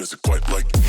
doesn't quite like me.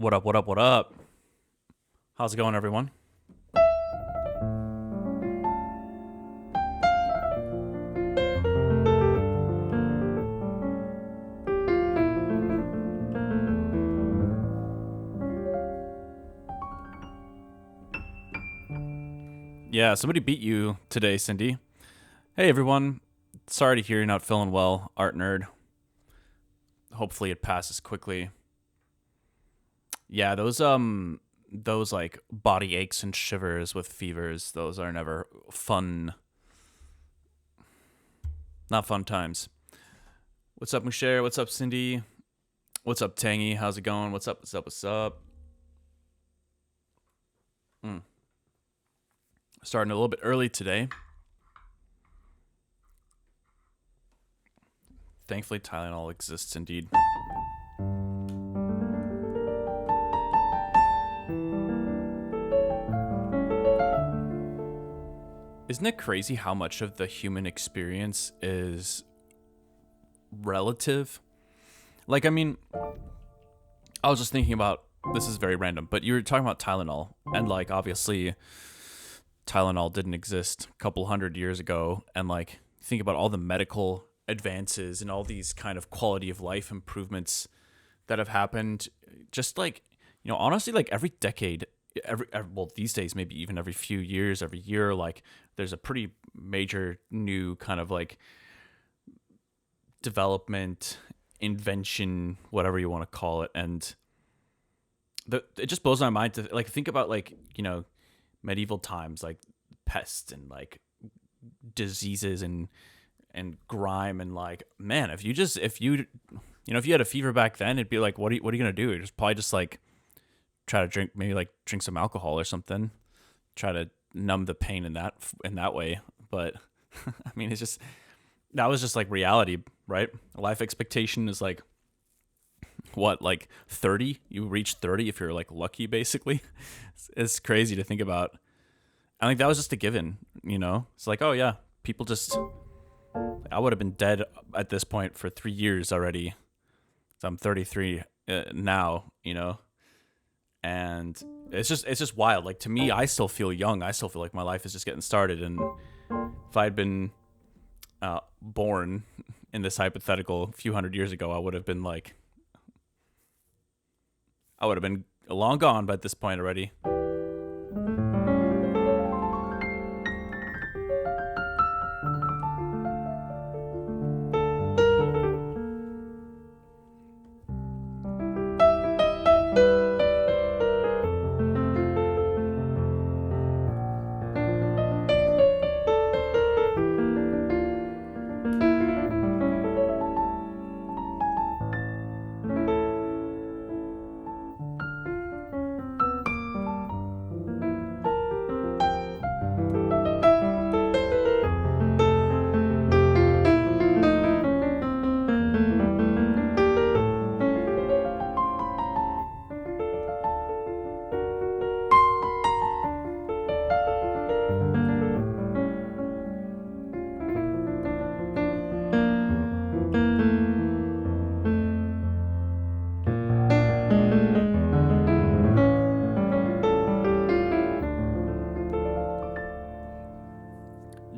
What up, what up, what up? How's it going, everyone? Yeah, somebody beat you today, Cindy. Hey, everyone. Sorry to hear you're not feeling well, Art Nerd. Hopefully it passes quickly. Yeah, those like body aches and shivers with fevers, those are never fun. Not fun times. What's up, Musher? What's up, Cindy? What's up, Tangy? How's it going? What's up? What's up? What's up? Starting a little bit early today. Thankfully, Tylenol exists indeed. Isn't it crazy how much of the human experience is relative? Like, I mean, I was just thinking about, this is very random, but you were talking about Tylenol, and like, obviously, Tylenol didn't exist a couple hundred years ago, and like, think about all the medical advances and all these kind of quality of life improvements that have happened, just like, you know, honestly, like every decade, well, these days, maybe even every few years, every year, like there's a pretty major new kind of like development, invention, whatever you want to call it. And it just blows my mind to like think about like, medieval times, like pests and like diseases and grime, and like, man, if you had a fever back then, it'd be like, what are you gonna do? You're just probably just like try to drink some alcohol or something, try to numb the pain in that way. But I mean, it's just, that was just like reality, right? Life expectation is like what, like 30? You reach 30 if you're like lucky, basically. It's crazy to think about. I think that was just a given, It's like, oh yeah, people just, I would have been dead at this point for 3 years already. So I'm 33 now, and it's just wild. Like, to me, I still feel young. I still feel like my life is just getting started. And if I'd been born in this hypothetical a few hundred years ago, I would have been long gone by this point already.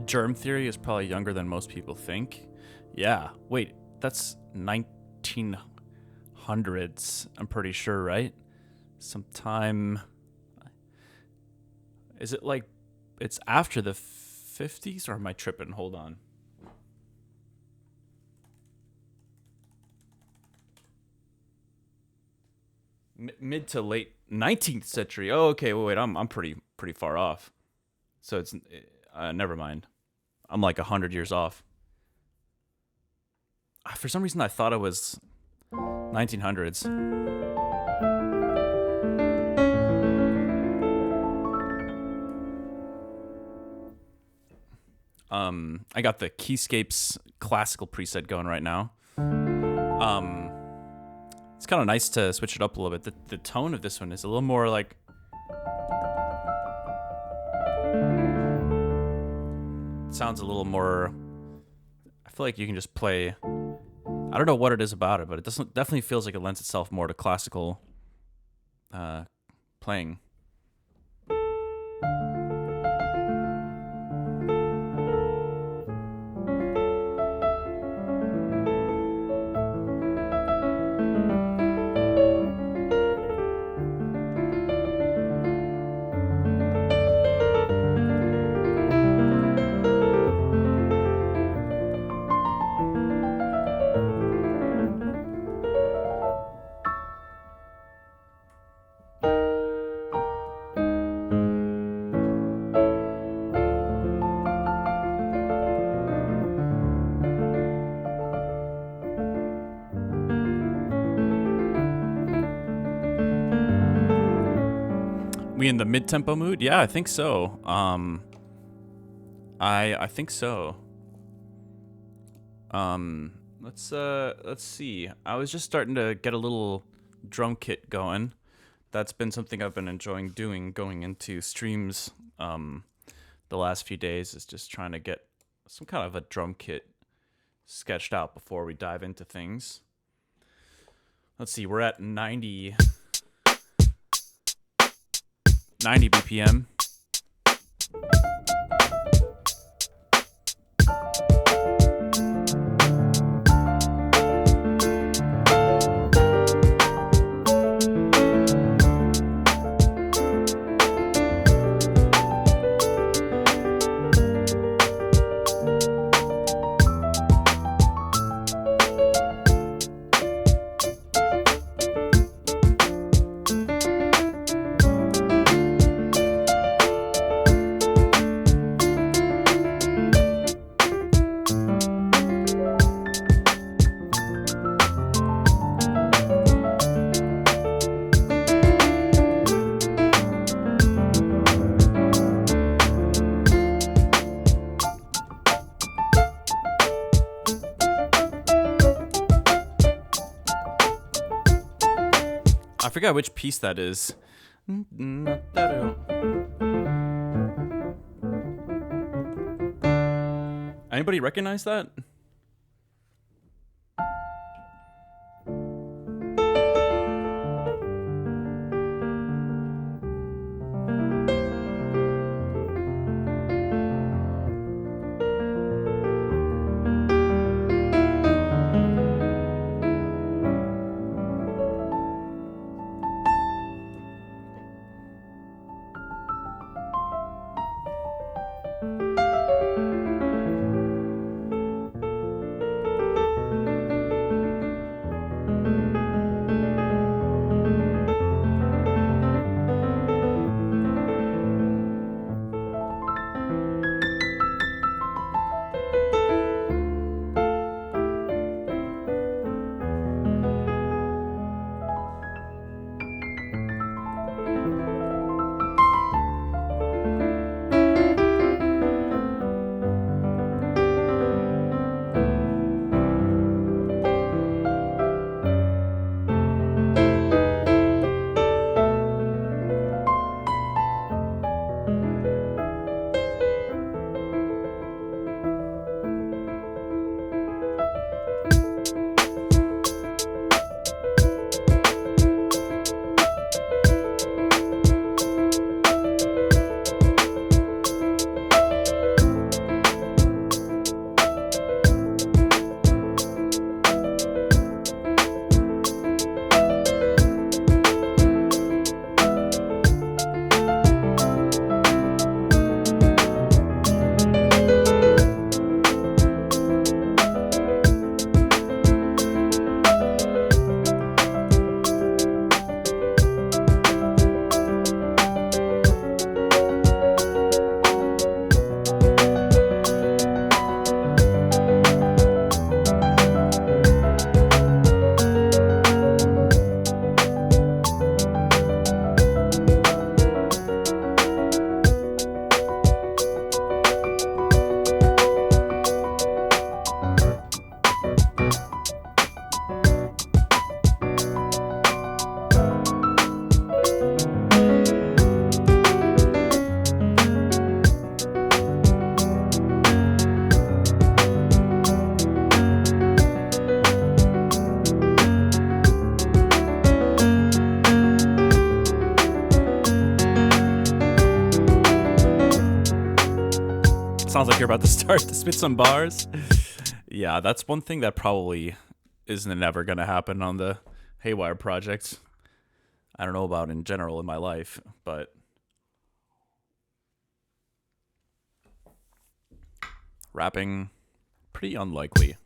Germ theory is probably younger than most people think. Yeah. Wait, that's 1900s, I'm pretty sure, right? Sometime. Is it like it's after the 50s, or am I tripping? Hold on. Mid to late 19th century. Oh, okay. Wait, I'm pretty far off. So it's never mind. I'm like 100 years off. For some reason, I thought it was 1900s. I got the Keyscapes classical preset going right now. It's kind of nice to switch it up a little bit. The tone of this one is a little more like, sounds a little more, I feel like you can just play, I don't know what it is about it, but it definitely feels like it lends itself more to classical playing. We in the mid-tempo mood? Yeah, I think so. I think so. Let's see. I was just starting to get a little drum kit going. That's been something I've been enjoying doing going into streams the last few days, is just trying to get some kind of a drum kit sketched out before we dive into things. Let's see, we're at 90 BPM. I forgot which piece that is. Anybody recognize that? Sounds like you're about to start to spit some bars. Yeah, that's one thing that probably isn't ever going to happen on the Haywyre project. I don't know about in general in my life, but rapping, pretty unlikely.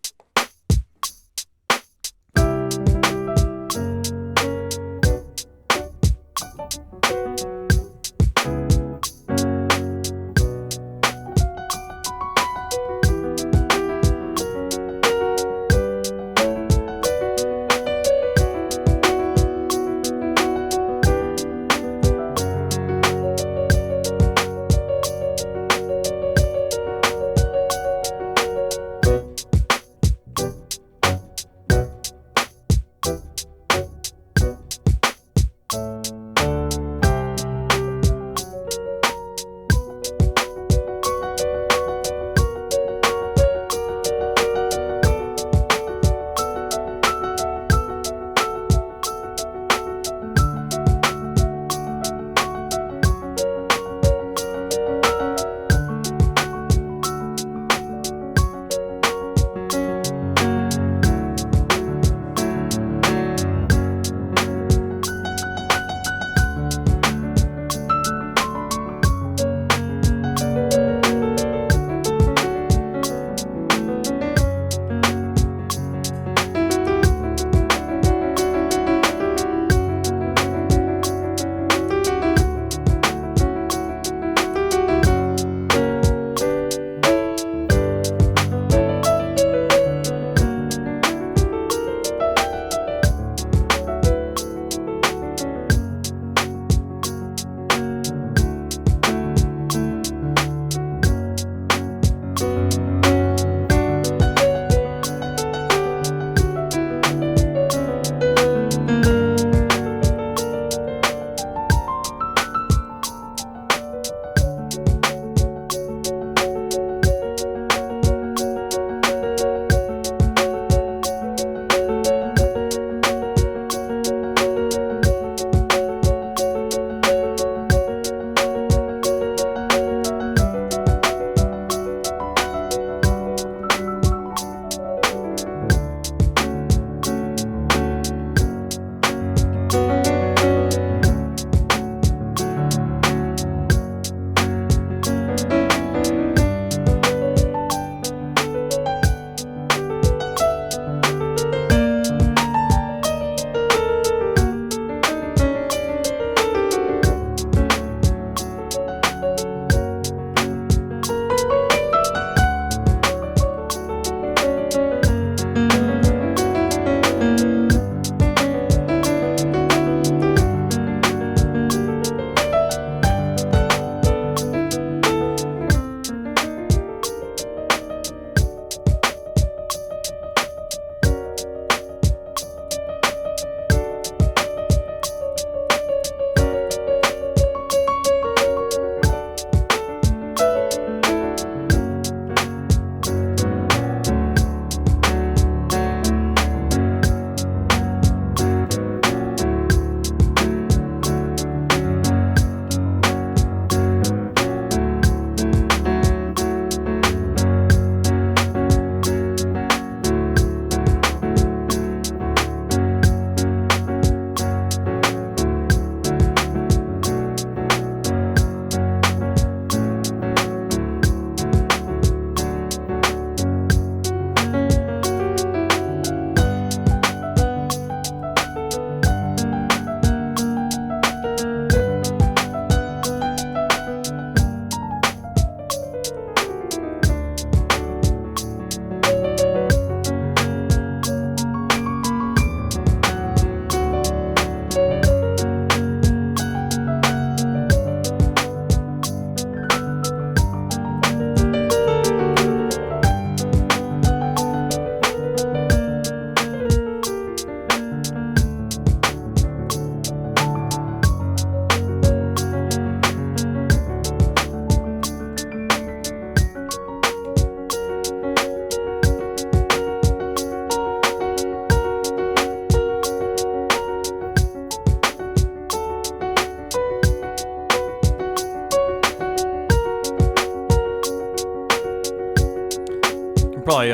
probably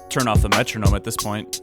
turn off the metronome at this point.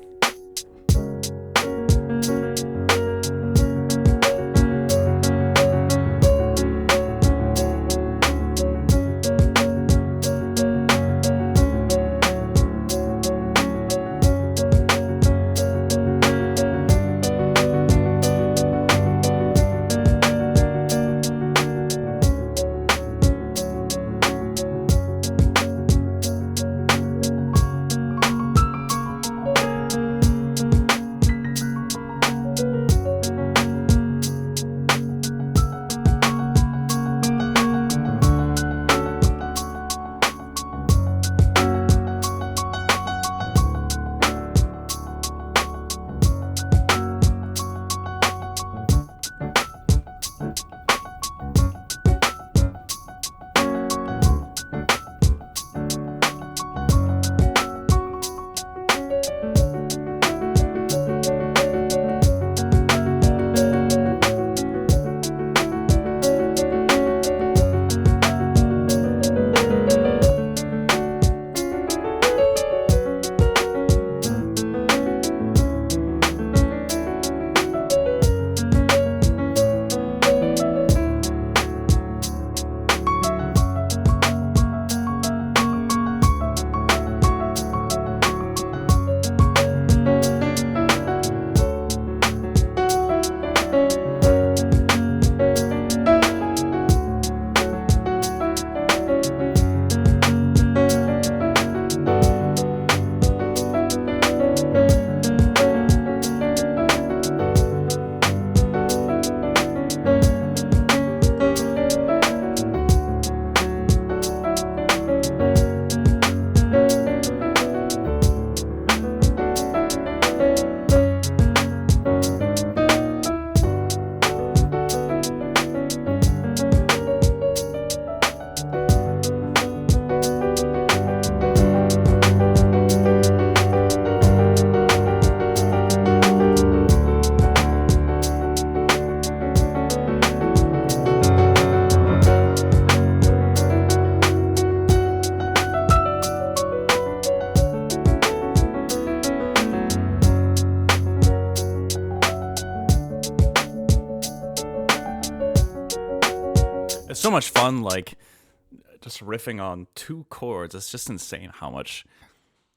So much fun, like just riffing on 2 chords. It's just insane how much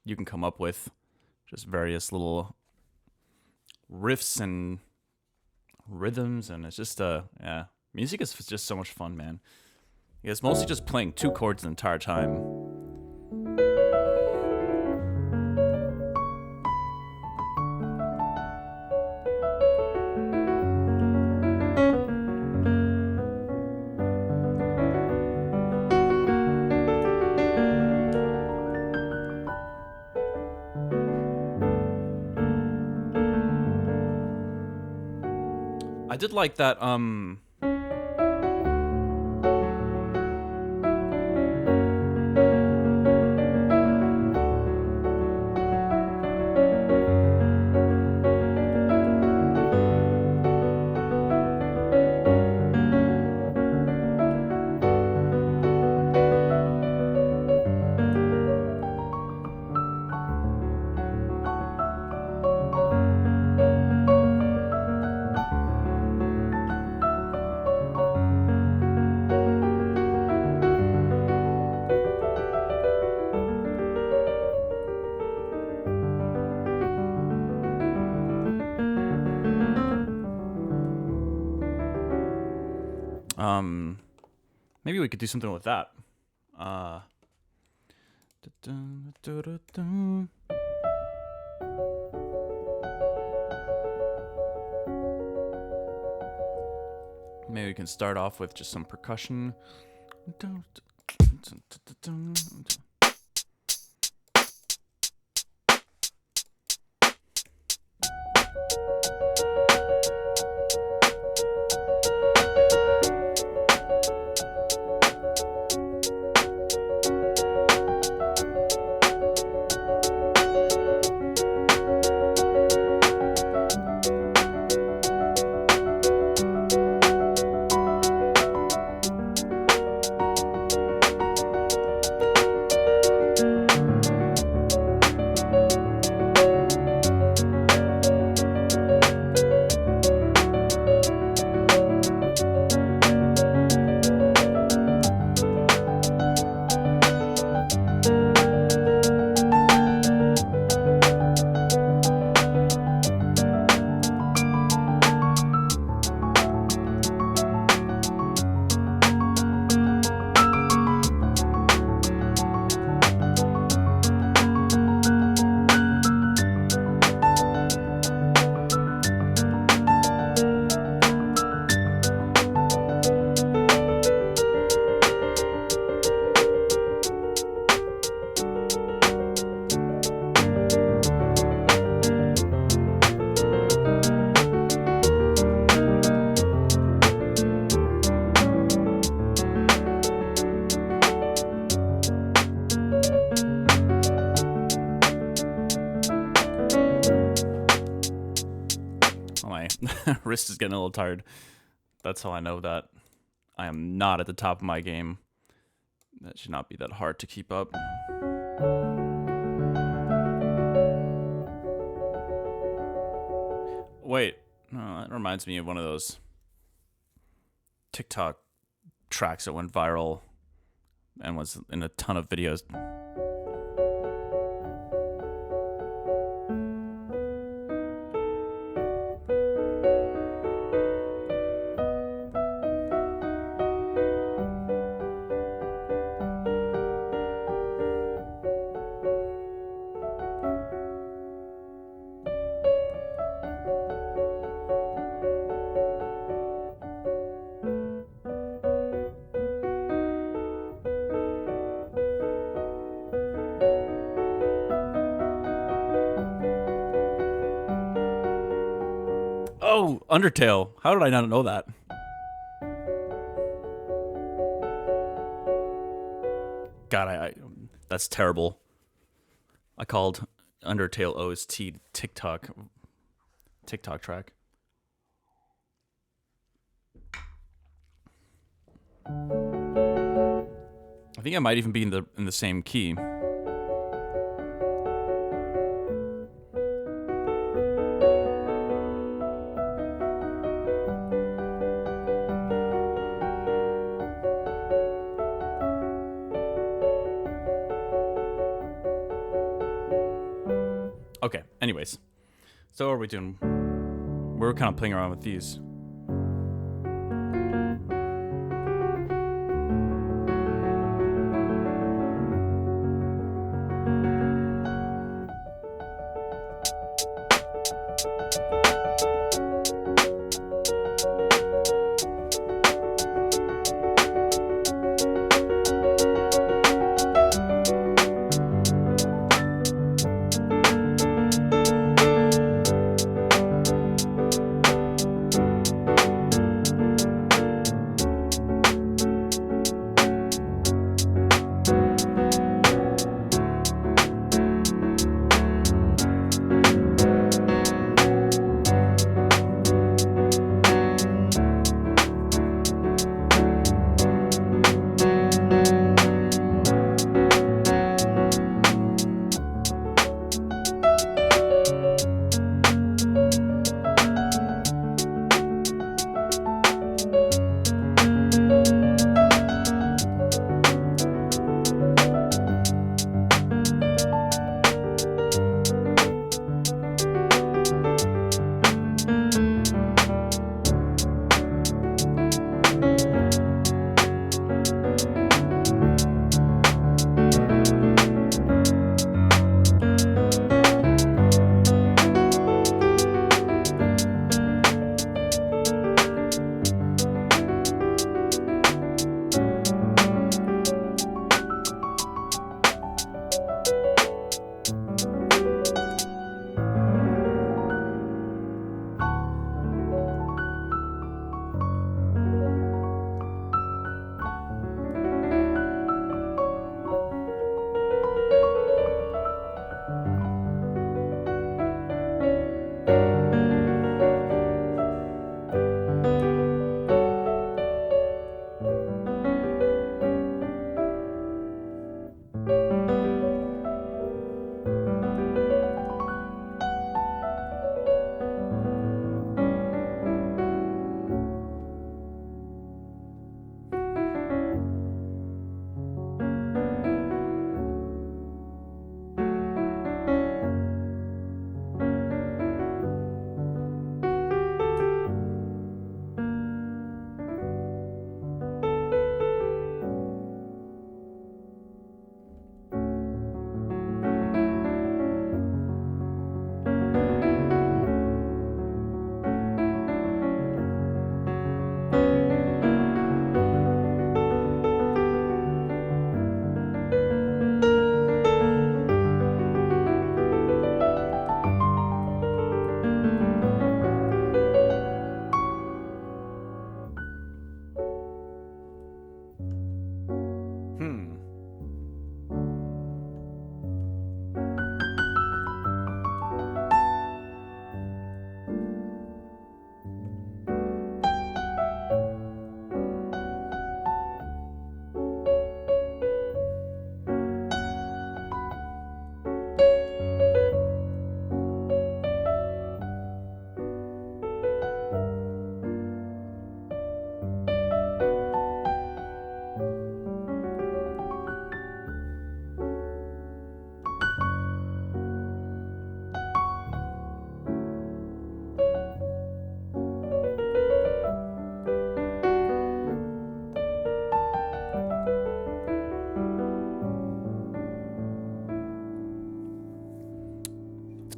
you can come up with, just various little riffs and rhythms, and it's just yeah, music is just so much fun, man. It's mostly just playing 2 chords the entire time. I did like that, maybe we could do something with that. Maybe we can start off with just some percussion. My wrist is getting a little tired. That's how I know that I am not at the top of my game. That should not be that hard to keep up. Wait, no, that reminds me of one of those TikTok tracks that went viral and was in a ton of videos. Oh, Undertale. How did I not know that? God, I that's terrible. I called Undertale OST TikTok track. I think I might even be in the same key. Okay, anyways. So what are we doing? We're kind of playing around with these.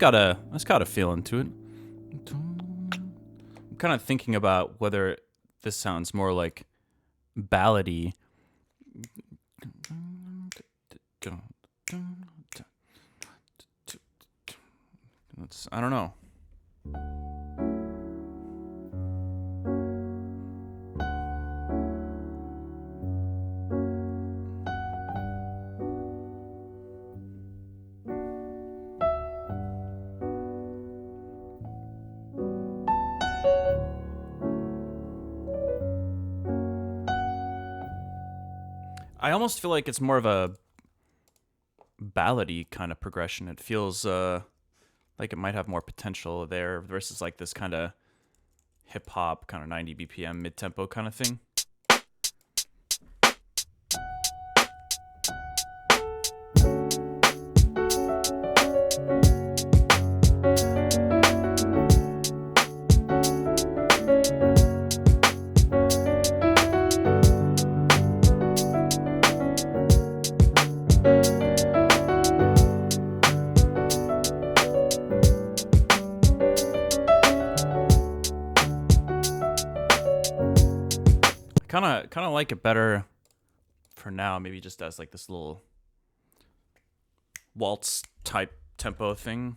it's got a feeling to it. I'm kind of thinking about whether this sounds more like ballady. I don't know. I almost feel like it's more of a ballady kind of progression. It feels like it might have more potential there versus like this kind of hip hop kind of 90 BPM mid tempo kind of thing. Kind of like it better for now, maybe just as like this little waltz type tempo thing.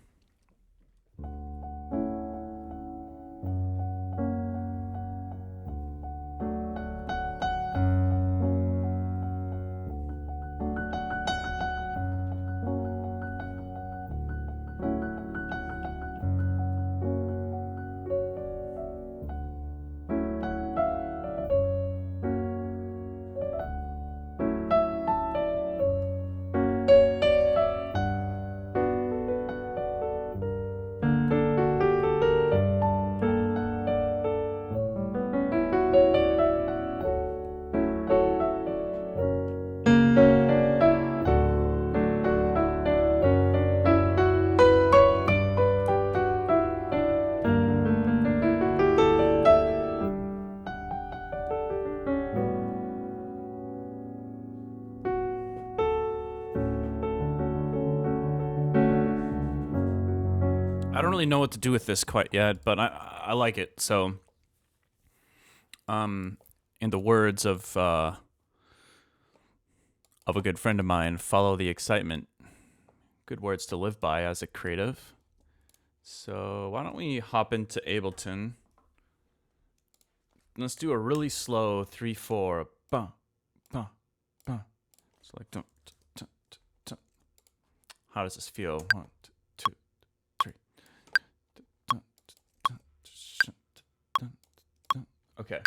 I don't really know what to do with this quite yet, but I like it. So, in the words of a good friend of mine, follow the excitement. Good words to live by as a creative. So why don't we hop into Ableton? Let's do a really slow 3/4. Bah, bah, bah. So like, dun, dun, dun, dun. How does this feel? 1, 2, 3. Dun, dun, dun, dun, dun. Okay.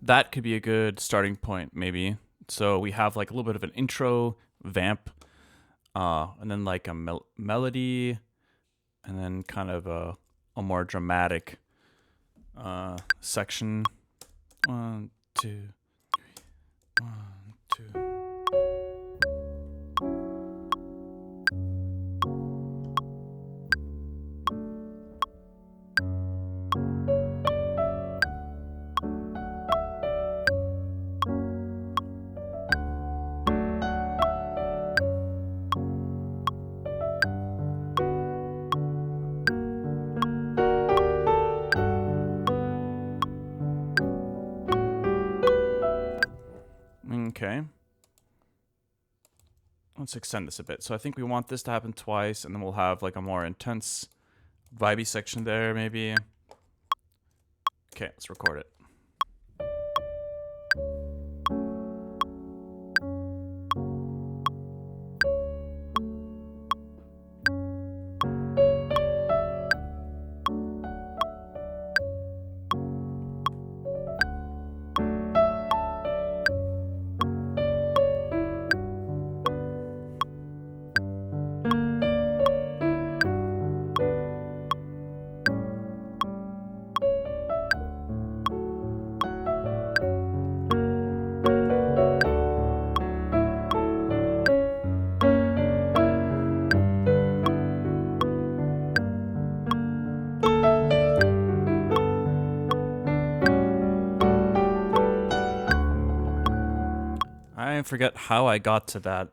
That could be a good starting point, maybe. So we have like a little bit of an intro vamp, and then like a melody, and then kind of a more dramatic section. 1, 2, 3. 1, 2. let's extend this a bit. So I think we want this to happen twice, and then we'll have like a more intense, vibey section there, maybe. Okay, let's record it. I forget how I got to that.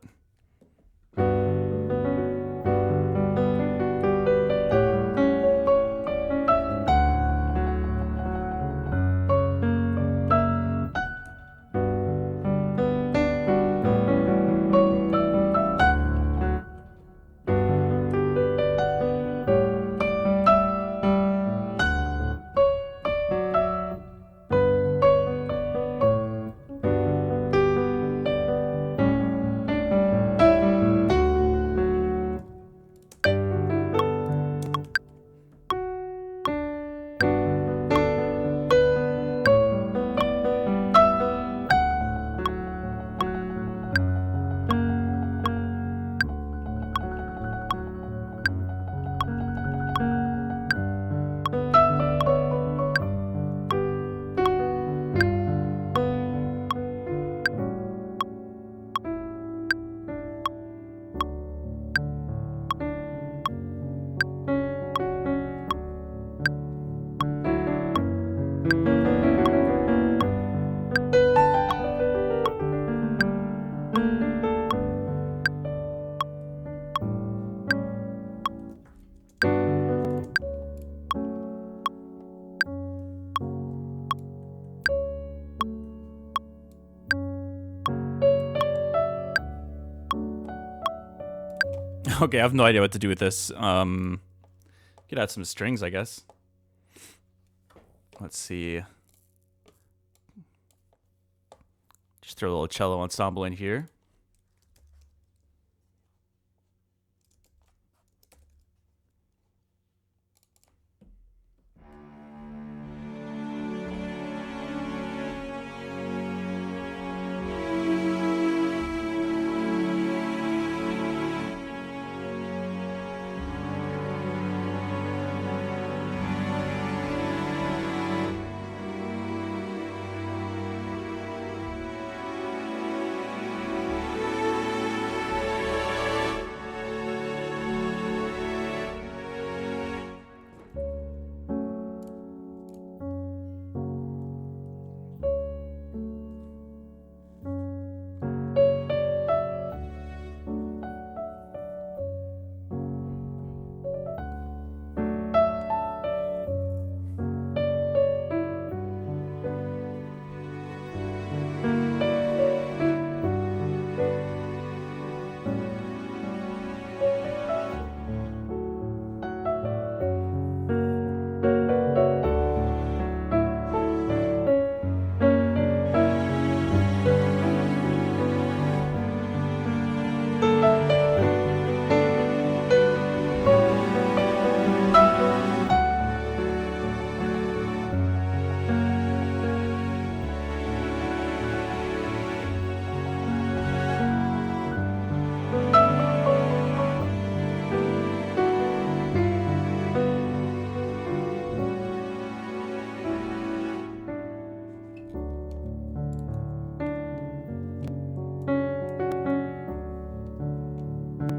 Okay, I have no idea what to do with this. Could add some strings, I guess. Let's see. Just throw a little cello ensemble in here.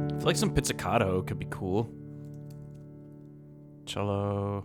I feel like some pizzicato could be cool. Cello.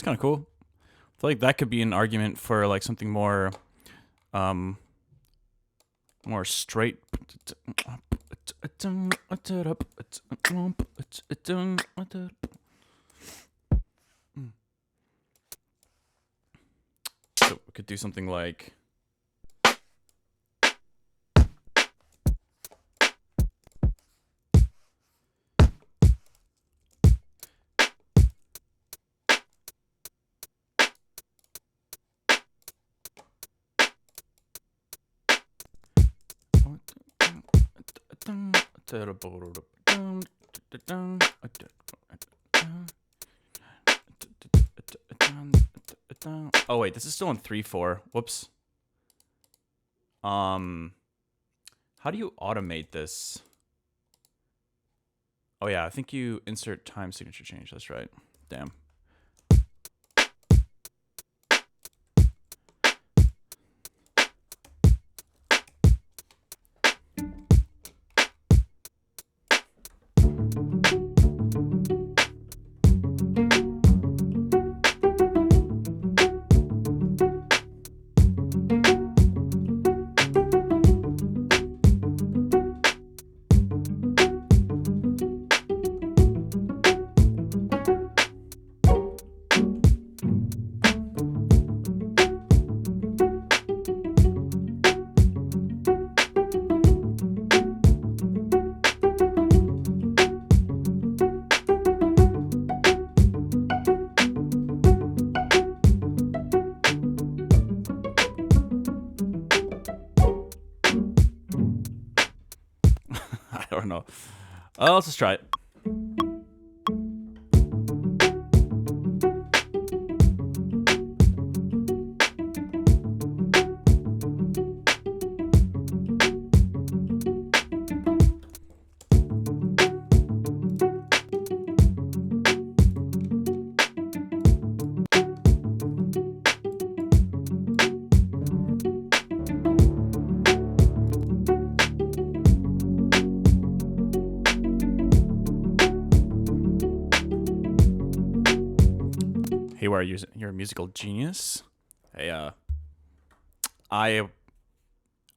kind of cool. I feel like that could be an argument for like something more, more straight. So we could do something like. Oh wait, this is still in 3/4. Whoops. How do you automate this? Oh yeah, I think you insert time signature change. That's right. Damn. I don't know. Let's just try it. Haywyre, you're a musical genius. Hey, I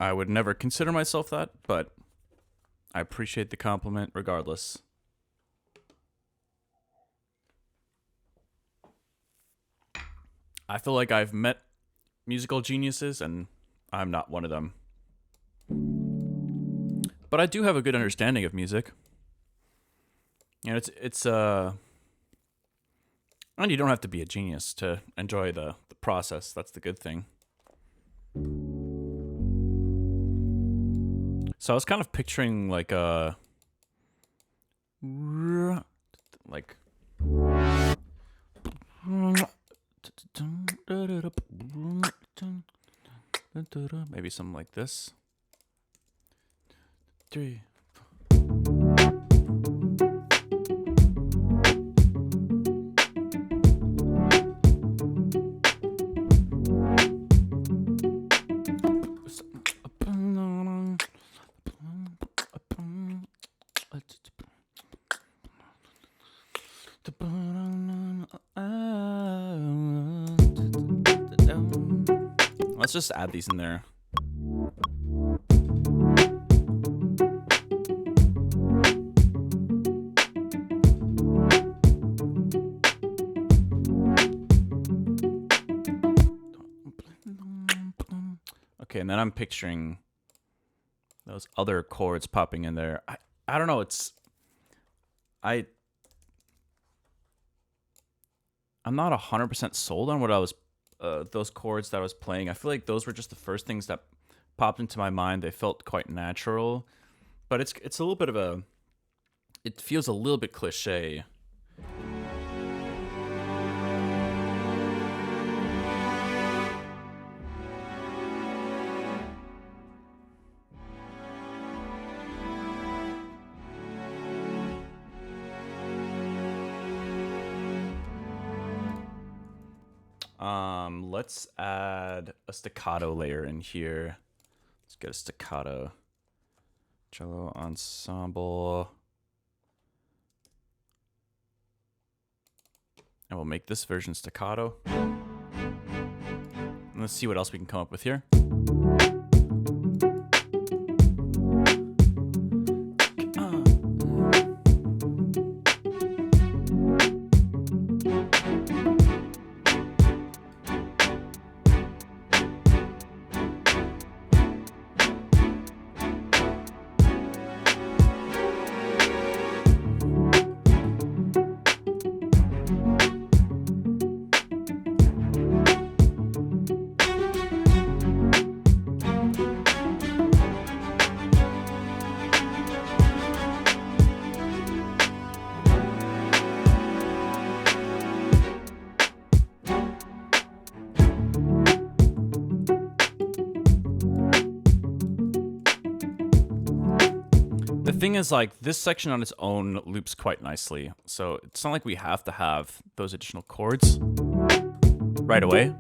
would never consider myself that, but I appreciate the compliment regardless. I feel like I've met musical geniuses, and I'm not one of them. But I do have a good understanding of music. You know, it's and you don't have to be a genius to enjoy the process. That's the good thing. So I was kind of picturing like a maybe something like this. 3. Let's just add these in there. Okay, and then I'm picturing those other chords popping in there. I don't know, I'm not 100% sold on what I was those chords that I was playing. I feel like those were just the first things that popped into my mind. They felt quite natural, but it's a little bit of a, it feels a little bit cliche. Let's add a staccato layer in here. Let's get a staccato cello ensemble. And we'll make this version staccato. And let's see what else we can come up with here. The thing is, like, this section on its own loops quite nicely, so it's not like we have to have those additional chords right away.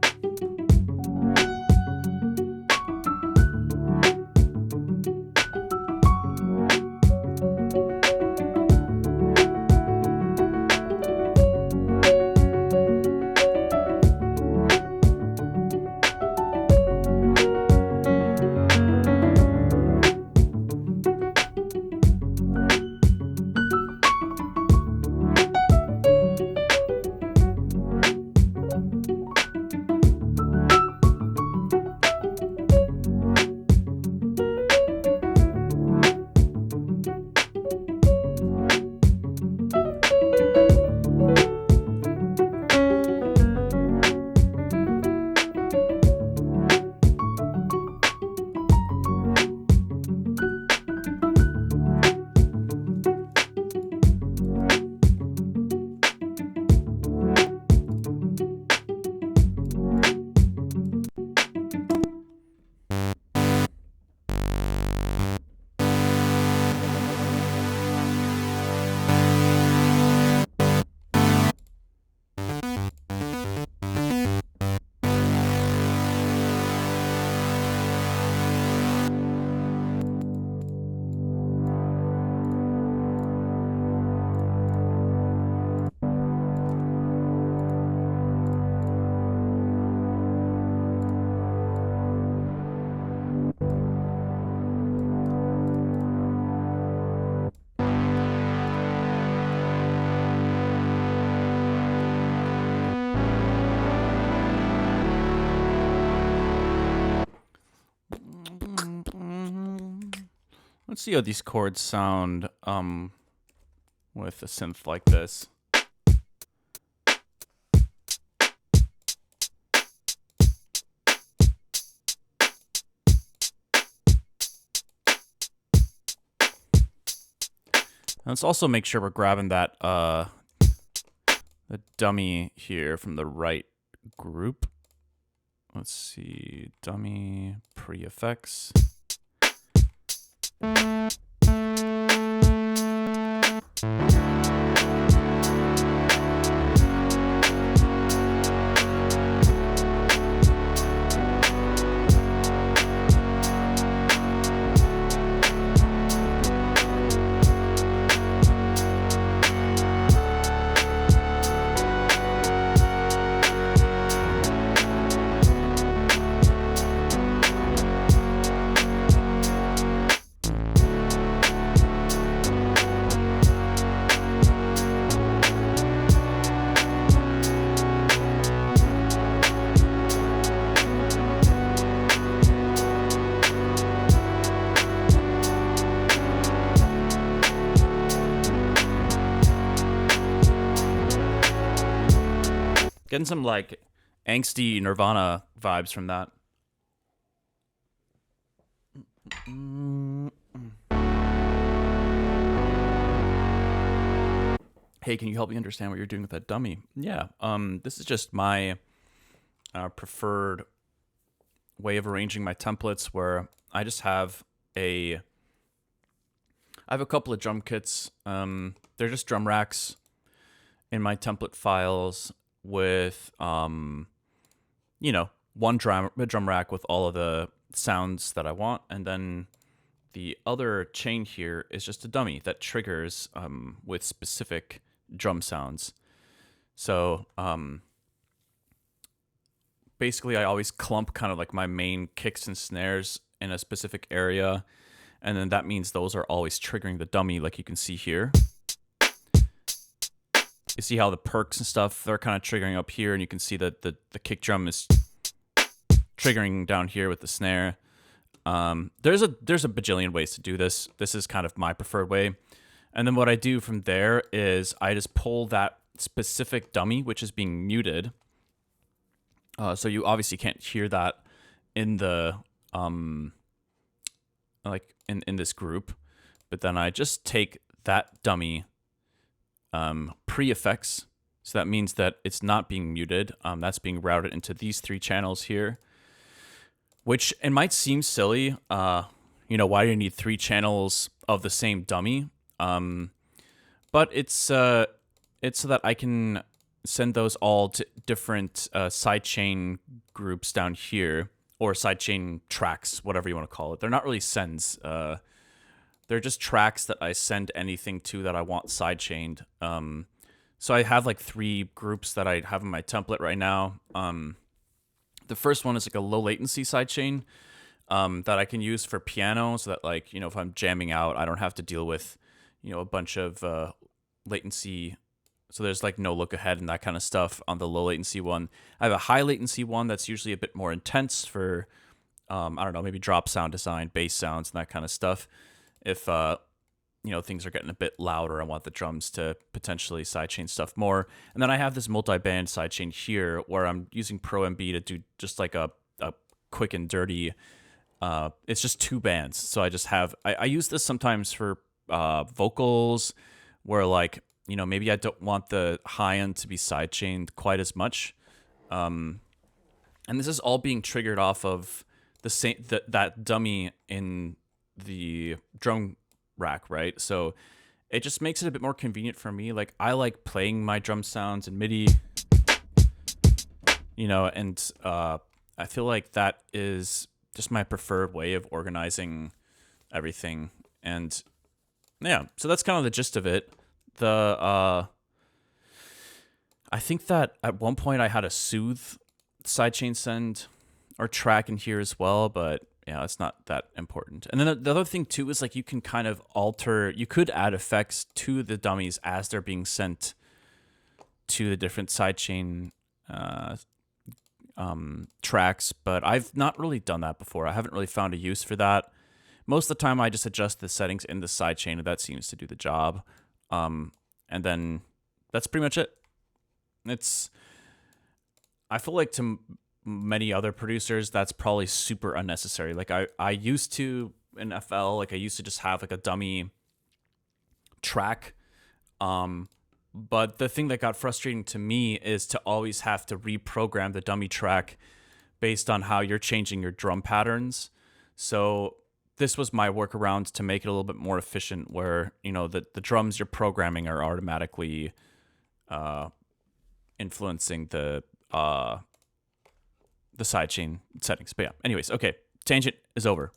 Let's see how these chords sound with a synth like this. Let's also make sure we're grabbing that the dummy here from the right group. Let's see, dummy pre-effects. Getting some like angsty Nirvana vibes from that. Hey, can you help me understand what you're doing with that dummy? Yeah, this is just my preferred way of arranging my templates, where I just have I have a couple of drum kits. They're just drum racks in my template files with, you know, one drum rack with all of the sounds that I want, and then the other chain here is just a dummy that triggers with specific drum sounds. So basically I always clump kind of like my main kicks and snares in a specific area, and then that means those are always triggering the dummy, like you can see here. You see how the perks and stuff, they're kind of triggering up here, and you can see that the kick drum is triggering down here with the snare. There's a bajillion ways to do this. This is kind of my preferred way. And then what I do from there is I just pull that specific dummy, which is being muted. So you obviously can't hear that in the like in this group, but then I just take that dummy pre-effects. So that means that it's not being muted. That's being routed into these 3 channels here, which it might seem silly. You know, why do you need 3 channels of the same dummy? But it's so that I can send those all to different sidechain groups down here, or sidechain tracks, whatever you want to call it. They're not really sends. They're just tracks that I send anything to that I want sidechained. So I have like 3 groups that I have in my template right now. The first one is like a low latency sidechain that I can use for piano, so that, like, you know, if I'm jamming out, I don't have to deal with, you know, a bunch of latency. So there's like no look ahead and that kind of stuff on the low latency one. I have a high latency one that's usually a bit more intense for, I don't know, maybe drop sound design, bass sounds, and that kind of stuff. If, you know, things are getting a bit louder, I want the drums to potentially sidechain stuff more. And then I have this multi-band sidechain here where I'm using Pro MB to do just like a quick and dirty, it's just 2 bands. So I just have, I use this sometimes for vocals where, like, you know, maybe I don't want the high end to be sidechained quite as much. And this is all being triggered off of the same that dummy in the drum rack, right? So it just makes it a bit more convenient for me. Like, I like playing my drum sounds in MIDI, you know, and I feel like that is just my preferred way of organizing everything. And yeah, so that's kind of the gist of it. I think that at one point I had a soothe sidechain send or track in here as well, but yeah, it's not that important. And then the other thing too is, like, you can kind of alter, you could add effects to the dummies as they're being sent to the different sidechain tracks, but I've not really done that before. I haven't really found a use for that. Most of the time I just adjust the settings in the sidechain, and that seems to do the job. And then that's pretty much it. I feel like to many other producers, that's probably super unnecessary. Like, I used to, in FL, like, I used to just have like a dummy track. But the thing that got frustrating to me is to always have to reprogram the dummy track based on how you're changing your drum patterns. So this was my workaround to make it a little bit more efficient, where, you know, the drums you're programming are automatically influencing the sidechain settings. But yeah, anyways, okay, tangent is over.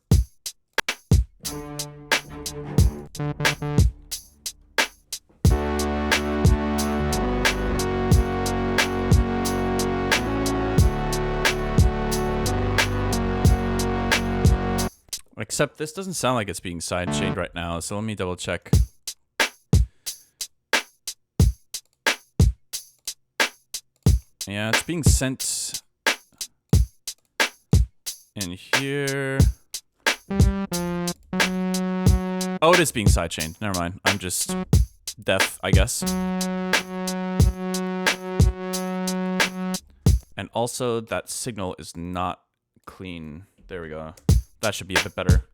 Except this doesn't sound like it's being sidechained right now, so let me double check. Yeah, it's being sent in here. Oh, it is being sidechained. Never mind. I'm just deaf, I guess. And also, that signal is not clean. There we go. That should be a bit better.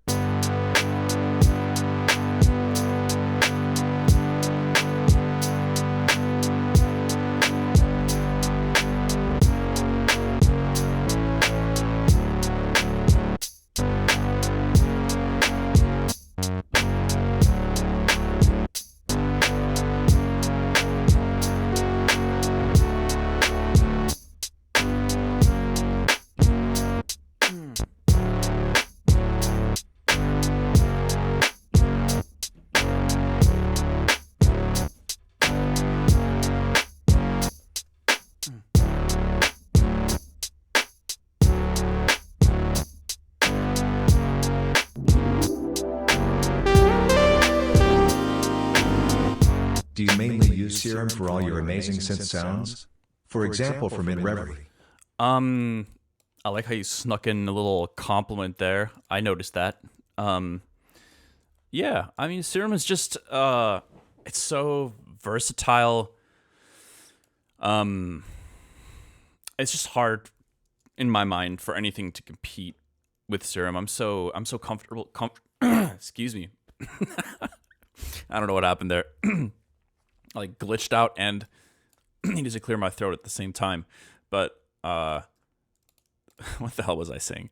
Do you mainly use Serum for all your amazing synth sounds? For example, for Midtempo. I like how you snuck in a little compliment there. I noticed that. Um, yeah, I mean, Serum is just it's so versatile. Um, it's just hard in my mind for anything to compete with Serum. I'm so comfortable. Excuse me. I don't know what happened there. I like glitched out and needed to clear my throat at the same time. But what the hell was I saying?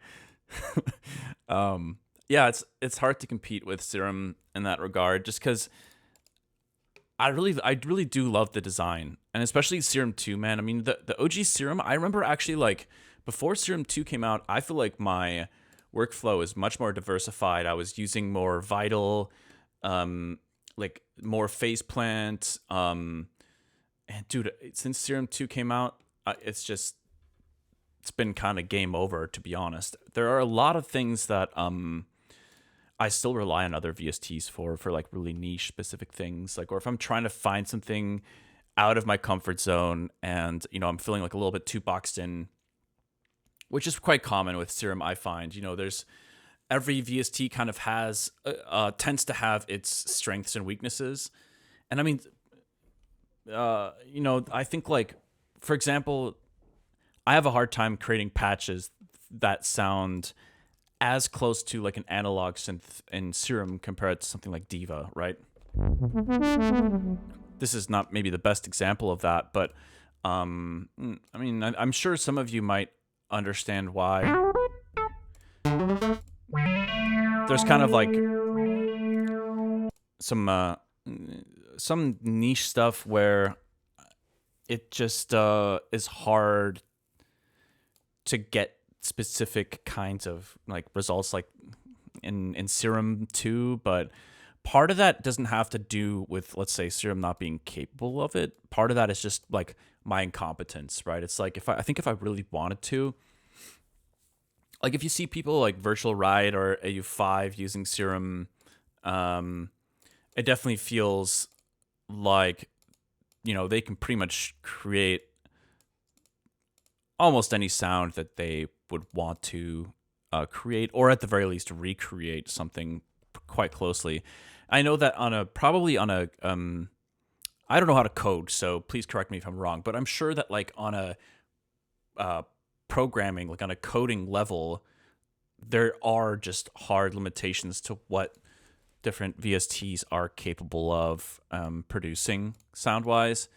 Yeah, it's hard to compete with Serum in that regard, just because I really do love the design, and especially Serum 2, man. I mean, the OG Serum, I remember actually, like, before Serum 2 came out, I feel like my workflow is much more diversified. I was using more Vital, like more Phase Plant, and dude, since Serum 2 came out, it's been kind of game over, to be honest. There are a lot of things that I still rely on other VSTs for like really niche specific things, like, or if I'm trying to find something out of my comfort zone and I'm feeling like a little bit too boxed in, which is quite common with Serum. I find there's every VST kind of has tends to have its strengths and weaknesses, and I mean, I think, like, for example, I have a hard time creating patches that sound as close to like an analog synth in Serum compared to something like Diva, right? This is not maybe the best example of that, but I mean, I'm sure some of you might understand why. There's kind of like some niche stuff where it just is hard to get specific kinds of like results, like in Serum 2, but part of that doesn't have to do with, let's say, Serum not being capable of it. Part of that is just like my incompetence, right? It's like, I think if I really wanted to, like, if you see people like Virtual Ride or AU5 using Serum, it definitely feels like they can pretty much create almost any sound that they would want to create, or at the very least recreate something quite closely. I know that probably on a I don't know how to code, so please correct me if I'm wrong, but I'm sure that, like, on a programming, like on a coding level, there are just hard limitations to what different VSTs are capable of producing sound-wise.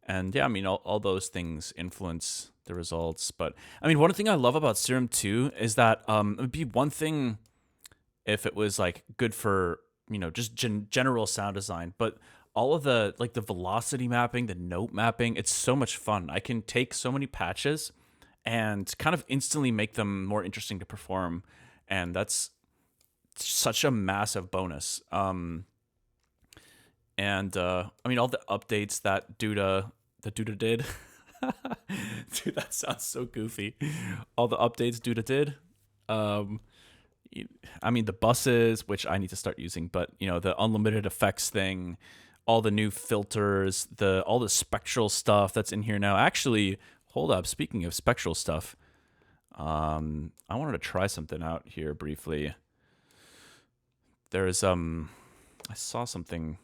And yeah, I mean, all those things influence the results. But I mean, one thing I love about Serum 2 is that it would be one thing if it was like good for, just general sound design, but all of the, like, the velocity mapping, the note mapping, it's so much fun. I can take so many patches and kind of instantly make them more interesting to perform. And that's such a massive bonus. And I mean, all the updates that Duda did. Dude, that sounds so goofy. All the updates Duda did. I mean, the buses, which I need to start using, but the unlimited effects thing, all the new filters, all the spectral stuff that's in here now. Actually, hold up. Speaking of spectral stuff, I wanted to try something out here briefly. There's I saw something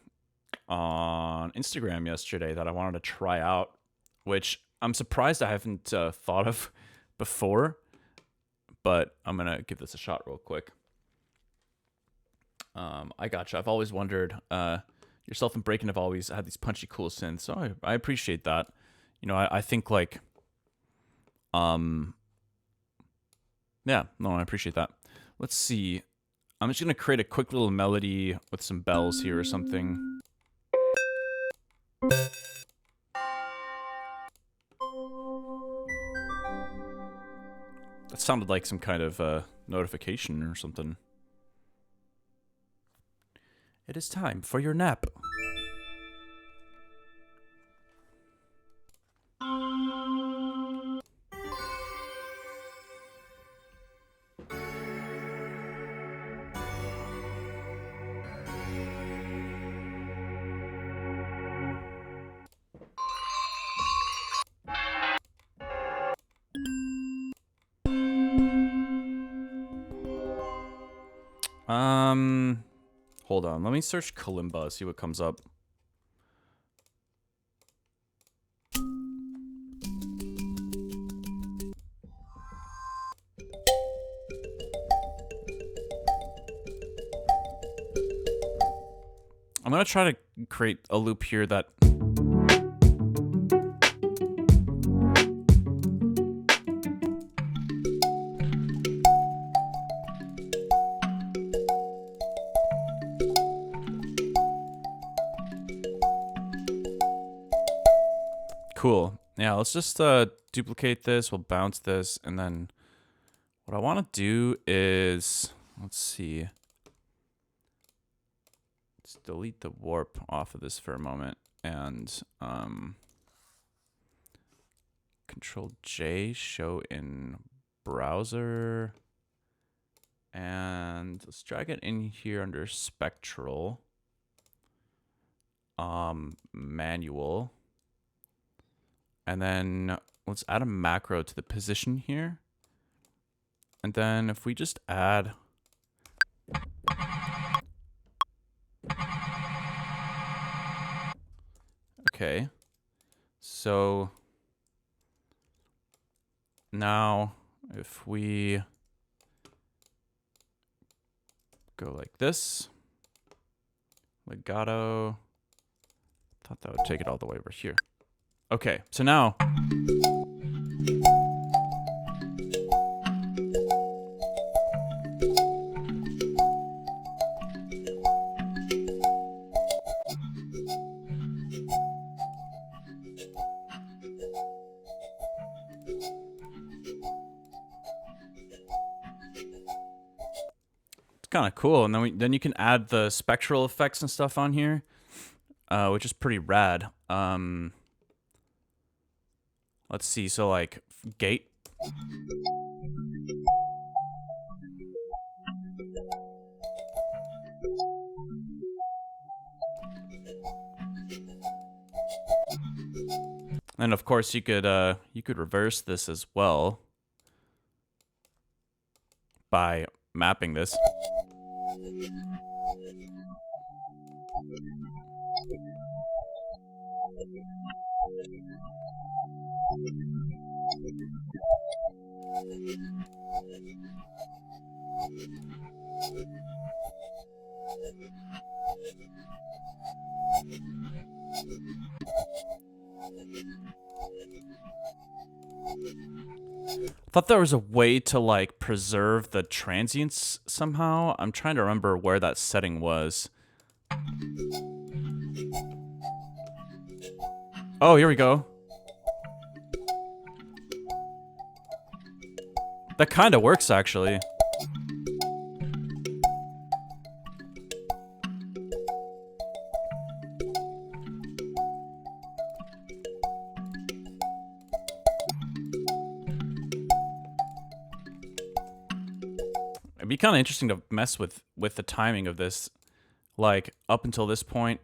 on Instagram yesterday that I wanted to try out, which I'm surprised I haven't thought of before, but I'm gonna give this a shot real quick. I gotcha. I've always wondered. Yourself and Braken have always had these punchy, cool synths, so I appreciate that. I think, like, yeah, no, I appreciate that. Let's see. I'm just gonna create a quick little melody with some bells here or something. That sounded like some kind of notification or something. It is time for your nap. Hold on. Let me search kalimba, see what comes up. I'm gonna try to create a loop here that... Cool. Yeah, let's just duplicate this. We'll bounce this, and then what I want to do is, let's see. Let's delete the warp off of this for a moment, and Control J, show in browser, and let's drag it in here under spectral, manual. And then let's add a macro to the position here. And then if we just add... Okay. So now if we go like this, legato, thought that would take it all the way over here. Okay, so now it's kind of cool, and then you can add the spectral effects and stuff on here, which is pretty rad. Let's see, so like gate. And of course you could reverse this as well by mapping this. I thought there was a way to like preserve the transients somehow. I'm trying to remember where that setting was. Oh, here we go. That kind of works actually. It'd be kind of interesting to mess with the timing of this, like up until this point.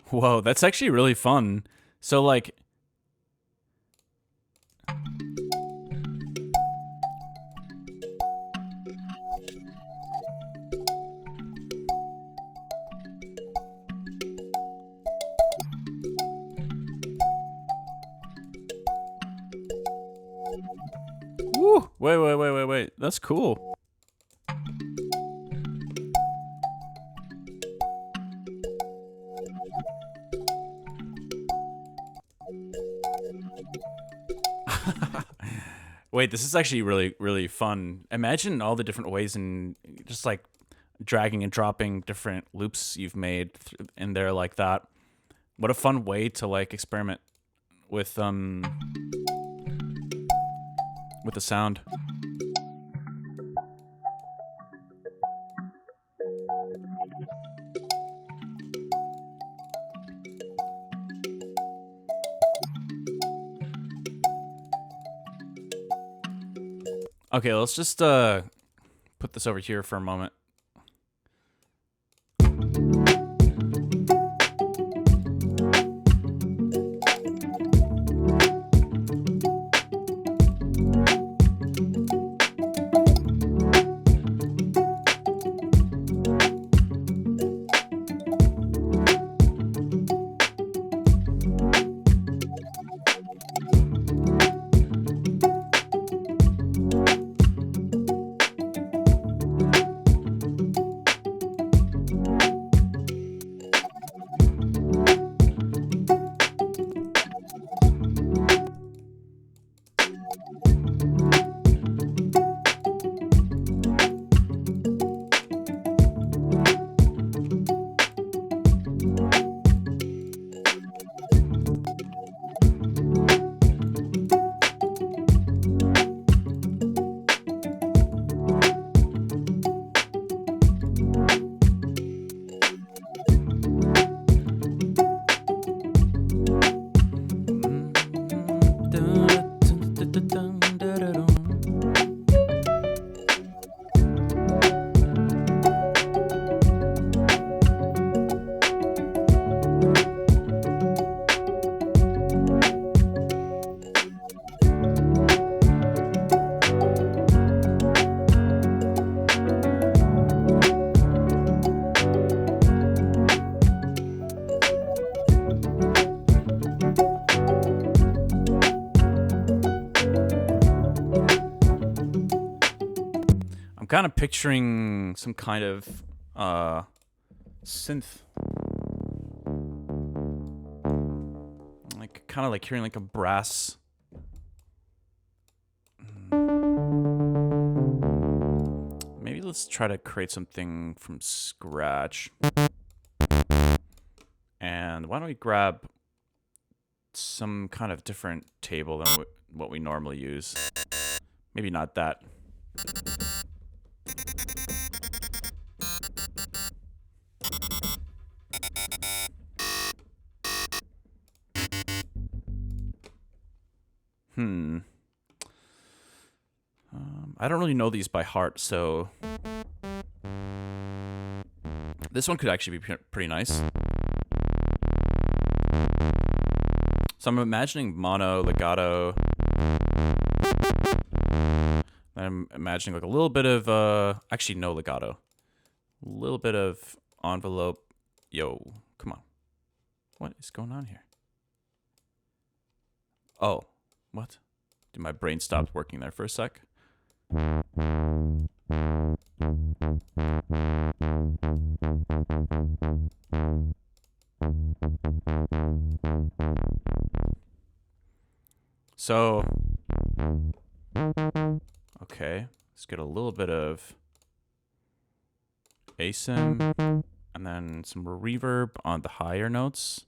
Whoa, that's actually really fun. So like, woo, wait, that's cool. Wait, this is actually really, really fun. Imagine all the different ways and just like dragging and dropping different loops you've made in there like that. What a fun way to like experiment with the sound. Okay, let's just put this over here for a moment. Kind of picturing some kind of synth, like kind of like hearing like a brass. Maybe let's try to create something from scratch. And why don't we grab some kind of different table than what we normally use? Maybe not that. I don't really know these by heart, so this one could actually be pretty nice. So I'm imagining mono, legato. I'm imagining like a little bit of, actually no legato. A little bit of envelope. Yo, come on. What is going on here? Oh, what? Did my brain stop working there for a sec? So, okay, let's get a little bit of asim and then some reverb on the higher notes.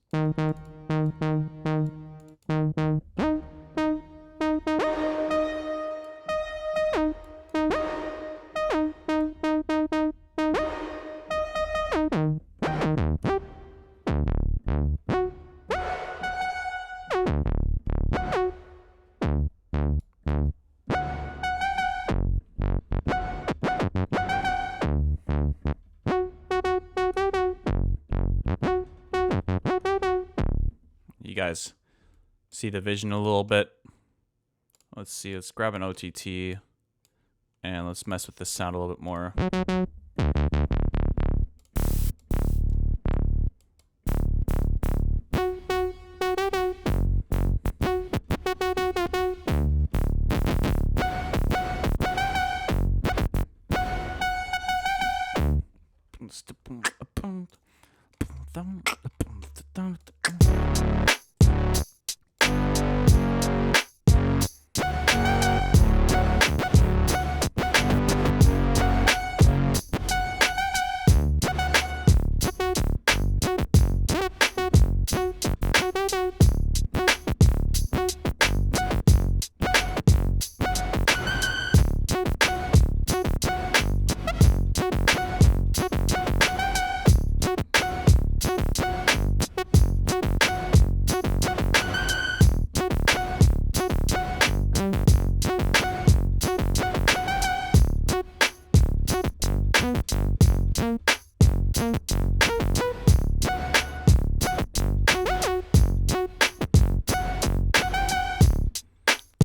You guys see the vision a little bit? Let's see, let's grab an OTT and let's mess with this sound a little bit more.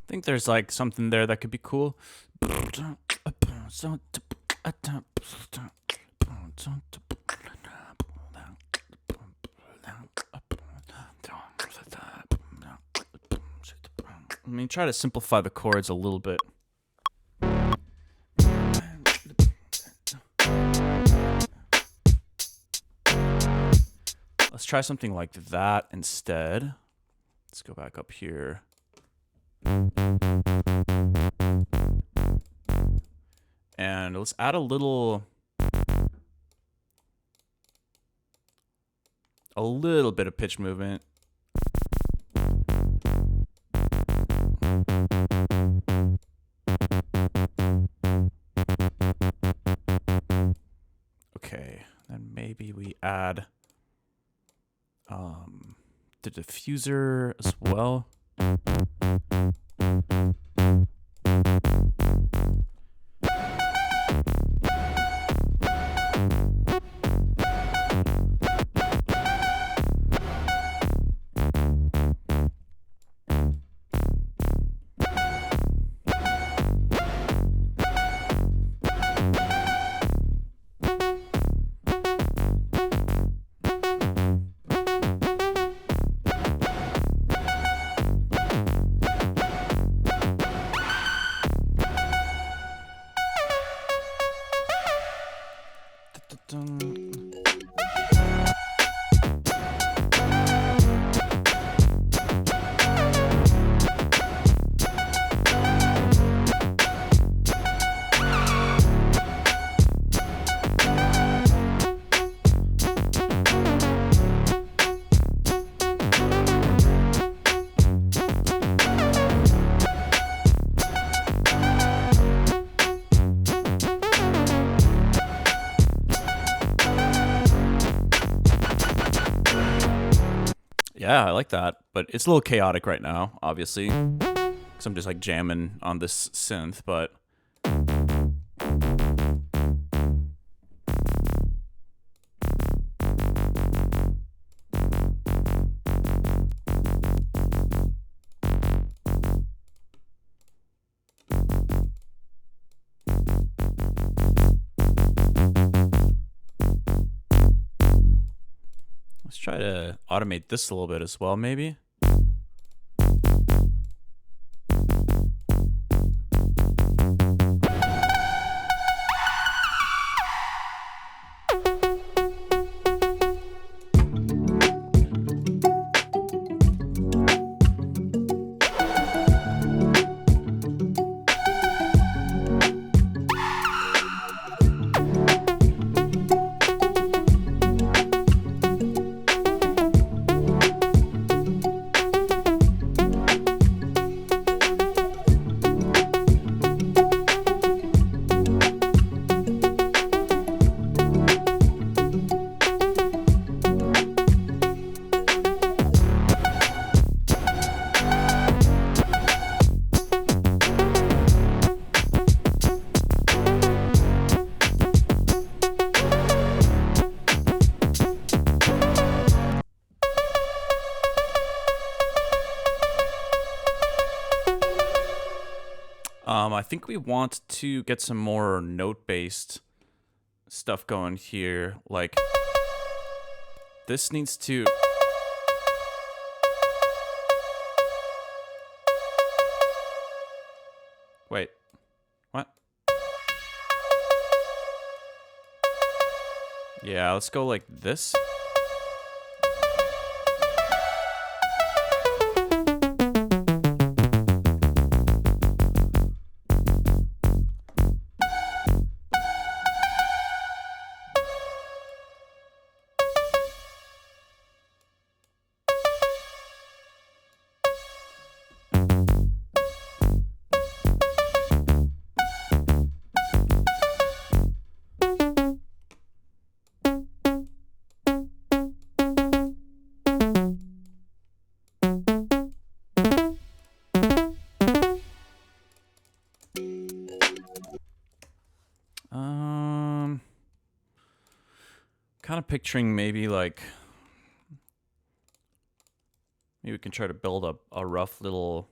I think there's like something there that could be cool. Let me try to simplify the chords a little bit. Let's try something like that instead. Let's go back up here. And let's add a little bit of pitch movement. Okay, then maybe we add the diffuser as well. Yeah, I like that, but it's a little chaotic right now, obviously, because I'm just like jamming on this synth, but let's try to automate this a little bit as well, maybe. I think we want to get some more note-based stuff going here. Like, this needs to... Wait, what? Yeah, let's go like this. Kind of picturing maybe like, maybe we can try to build up a rough little.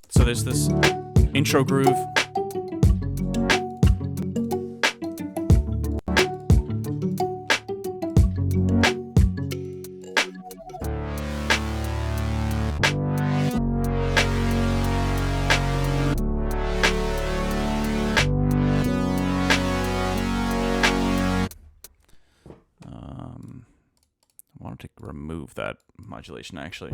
So there's this intro groove. I want to remove that modulation actually.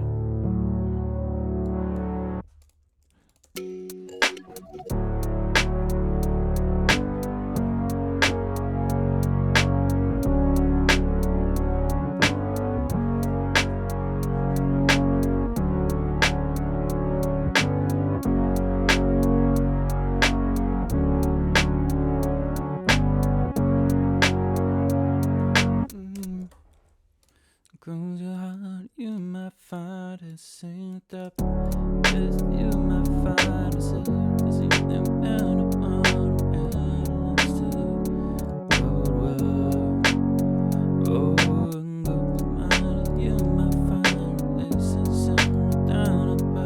Close your heart, you might find it synced up. Yes, you might find it synced down upon and to you might find it synced down upon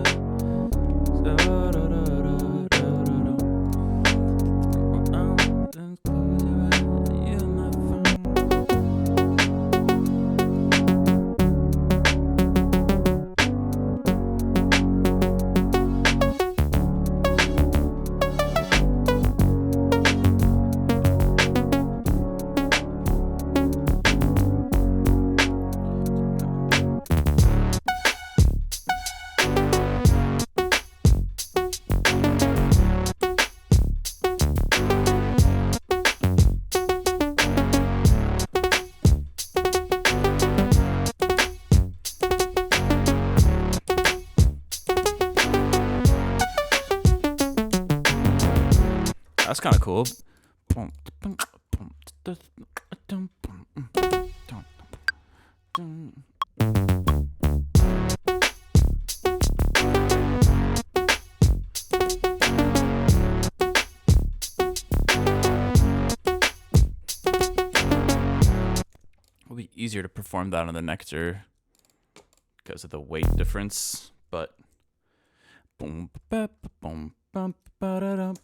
That's kind of cool. easier to perform that on the Nectar because of the weight difference, but boom ba boom bum ba da dum.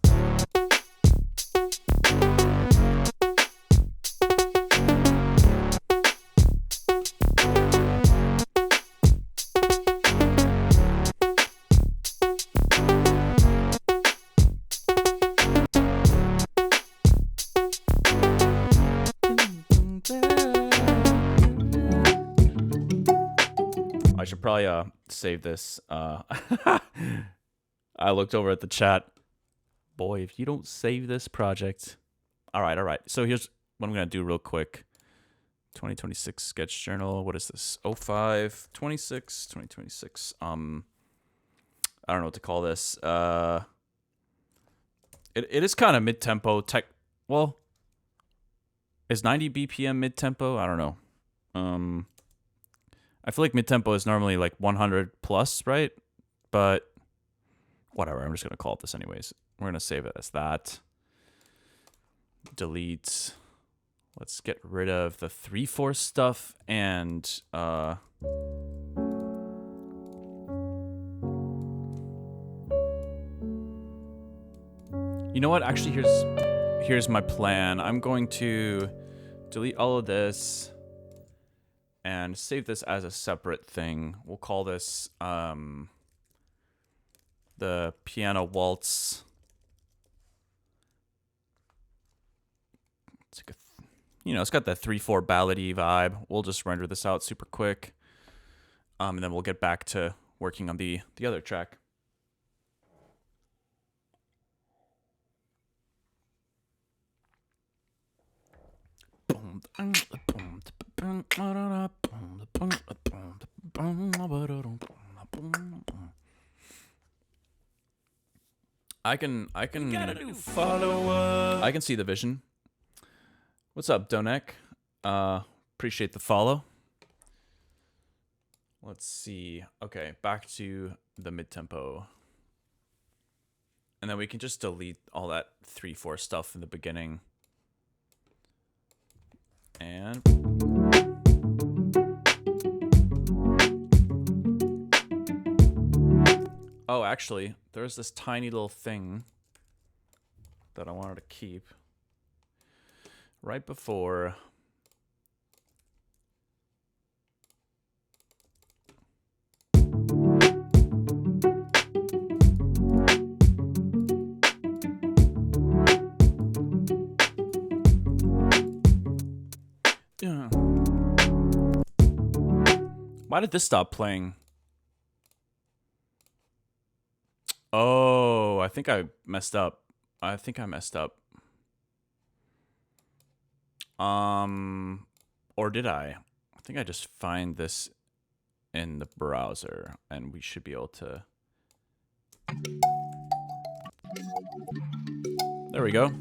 I should probably save this. I looked over at the chat. Boy, if you don't save this project. All right. So here's what I'm going to do real quick. 2026 sketch journal. What is this? 0526 2026. I don't know what to call this. It is kind of mid-tempo tech. Well, is 90 BPM mid-tempo? I don't know. I feel like mid-tempo is normally like 100 plus, right? But whatever, I'm just going to call it this anyways. We're going to save it as that. Delete. Let's get rid of the 3/4 stuff and you know what? Actually, here's my plan. I'm going to delete all of this and save this as a separate thing. We'll call this the piano waltz. It's like it's got that 3/4 ballady vibe. We'll just render this out super quick, and then we'll get back to working on the other track. I can follow up. I can see the vision. What's up, Donek? Appreciate the follow. Let's see. Okay, back to the mid-tempo. And then we can just delete all that 3/4 stuff in the beginning. And oh, actually, there's this tiny little thing that I wanted to keep right before. Why did this stop playing? Oh, I think I messed up. Or did I? I think I just find this in the browser and we should be able to. There we go.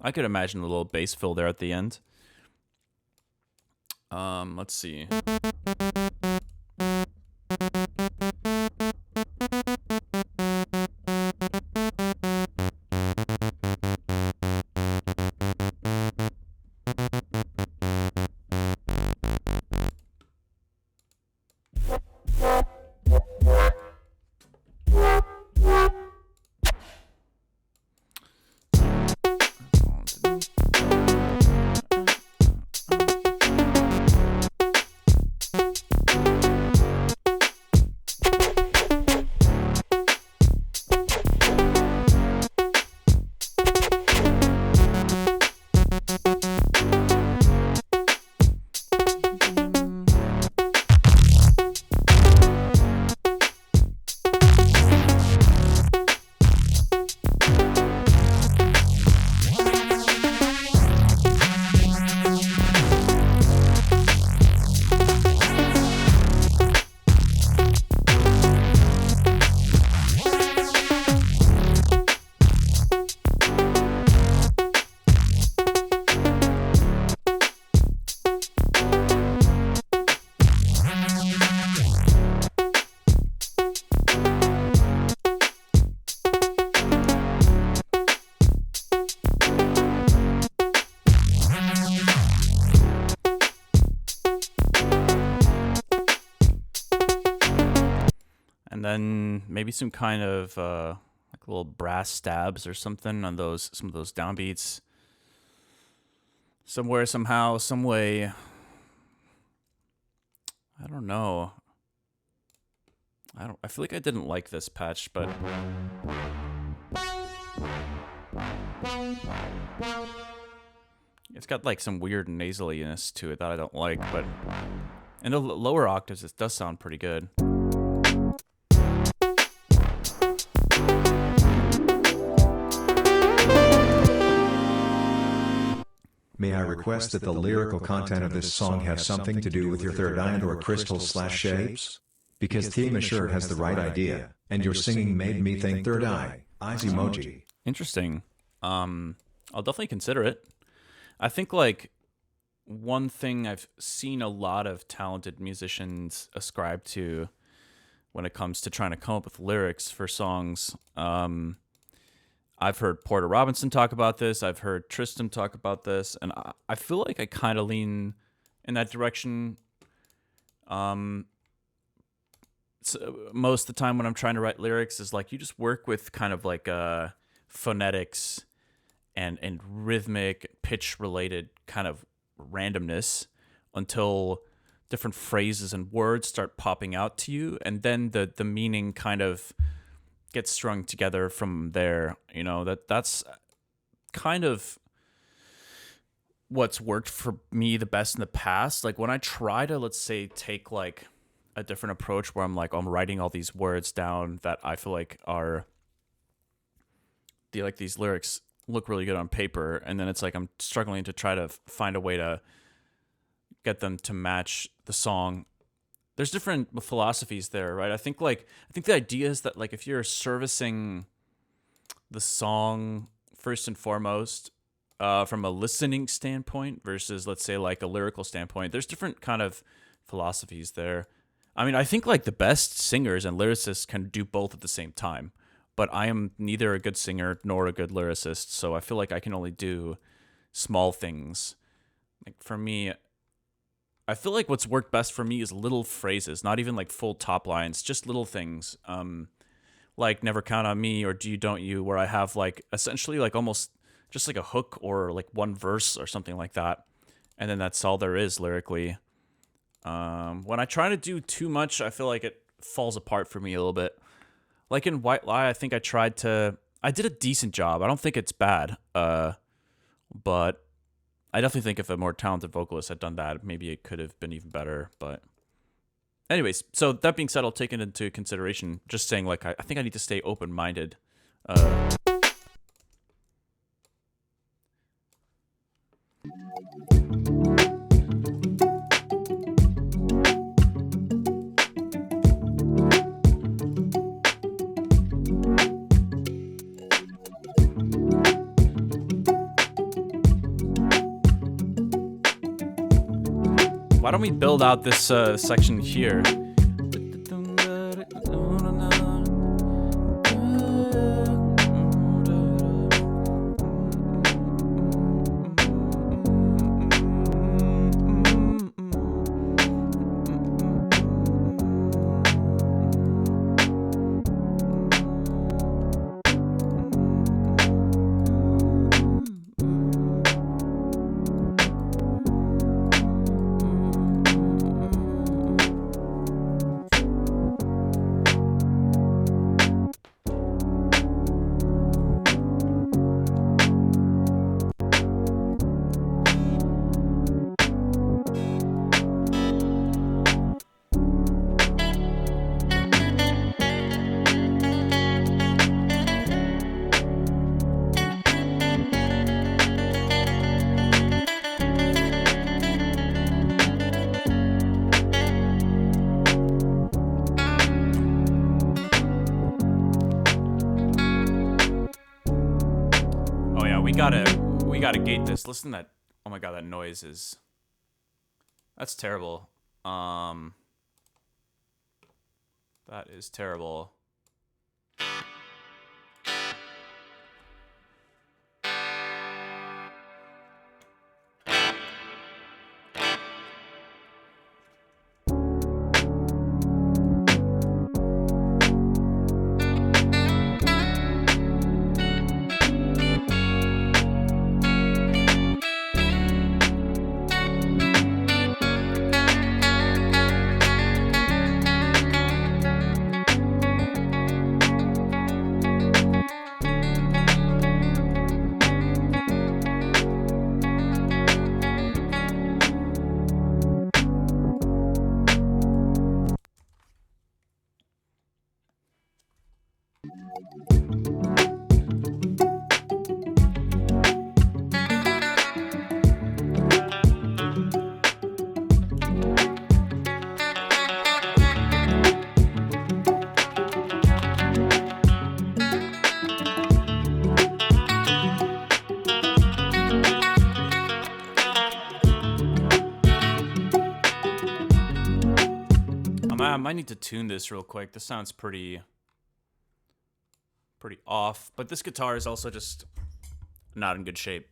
I could imagine a little bass fill there at the end. Let's see. And then maybe some kind of like little brass stabs or something on some of those downbeats. Somewhere, somehow, some way. I don't know. I feel like I didn't like this patch, but it's got like some weird nasaliness to it that I don't like, but in the lower octaves it does sound pretty good. May I request that the lyrical content of this song have something to do with your third eye or crystals/shapes? Because Team Assure has the right idea, and your singing made me think third eye. Eyes emoji. Interesting. I'll definitely consider it. I think like one thing I've seen a lot of talented musicians ascribe to when it comes to trying to come up with lyrics for songs. I've heard Porter Robinson talk about this. I've heard Tristan talk about this, and I feel like I kind of lean in that direction. So most of the time when I'm trying to write lyrics is like you just work with kind of like phonetics and rhythmic pitch related kind of randomness until different phrases and words start popping out to you, and then the meaning kind of gets strung together from there. You know, that's kind of what's worked for me the best in the past. Like when I try to, let's say, take like a different approach where I'm writing all these words down that I feel like are these lyrics look really good on paper, and then it's like I'm struggling to try to find a way to get them to match the song. There's different philosophies there, right? I think the idea is that like if you're servicing the song first and foremost from a listening standpoint versus, let's say, like a lyrical standpoint, there's different kind of philosophies there. I mean, I think like the best singers and lyricists can do both at the same time, but I am neither a good singer nor a good lyricist, so I feel like I can only do small things. Like for me, I feel like what's worked best for me is little phrases, not even like full top lines, just little things. Like Never Count on Me or Do You Don't You, where I have like essentially like almost just like a hook or like one verse or something like that. And then that's all there is lyrically. When I try to do too much, I feel like it falls apart for me a little bit. Like in White Lie, I think I did a decent job. I don't think it's bad. But I definitely think if a more talented vocalist had done that, maybe it could have been even better. But anyways, so that being said, I'll take it into consideration. Just saying, like, I think I need to stay open-minded. Why don't we build out this section here? We gotta gate this. Listen to that. Oh my god, that noise that's terrible. That is terrible. I might need to tune this real quick. This sounds pretty off, but this guitar is also just not in good shape.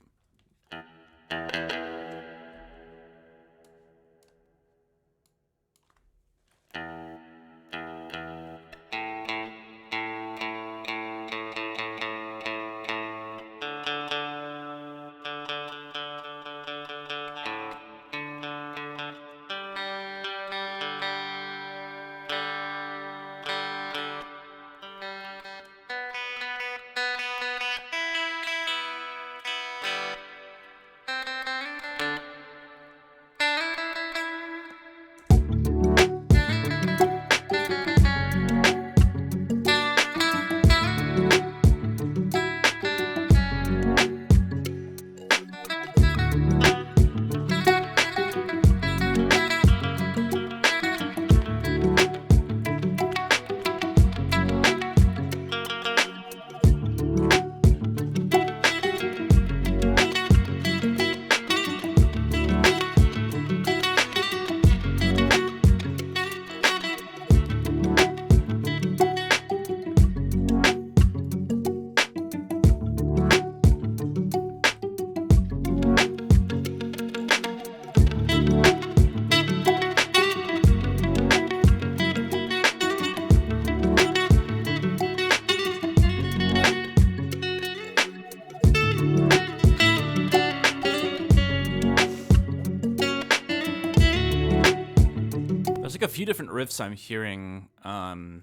There's like a few different riffs I'm hearing, and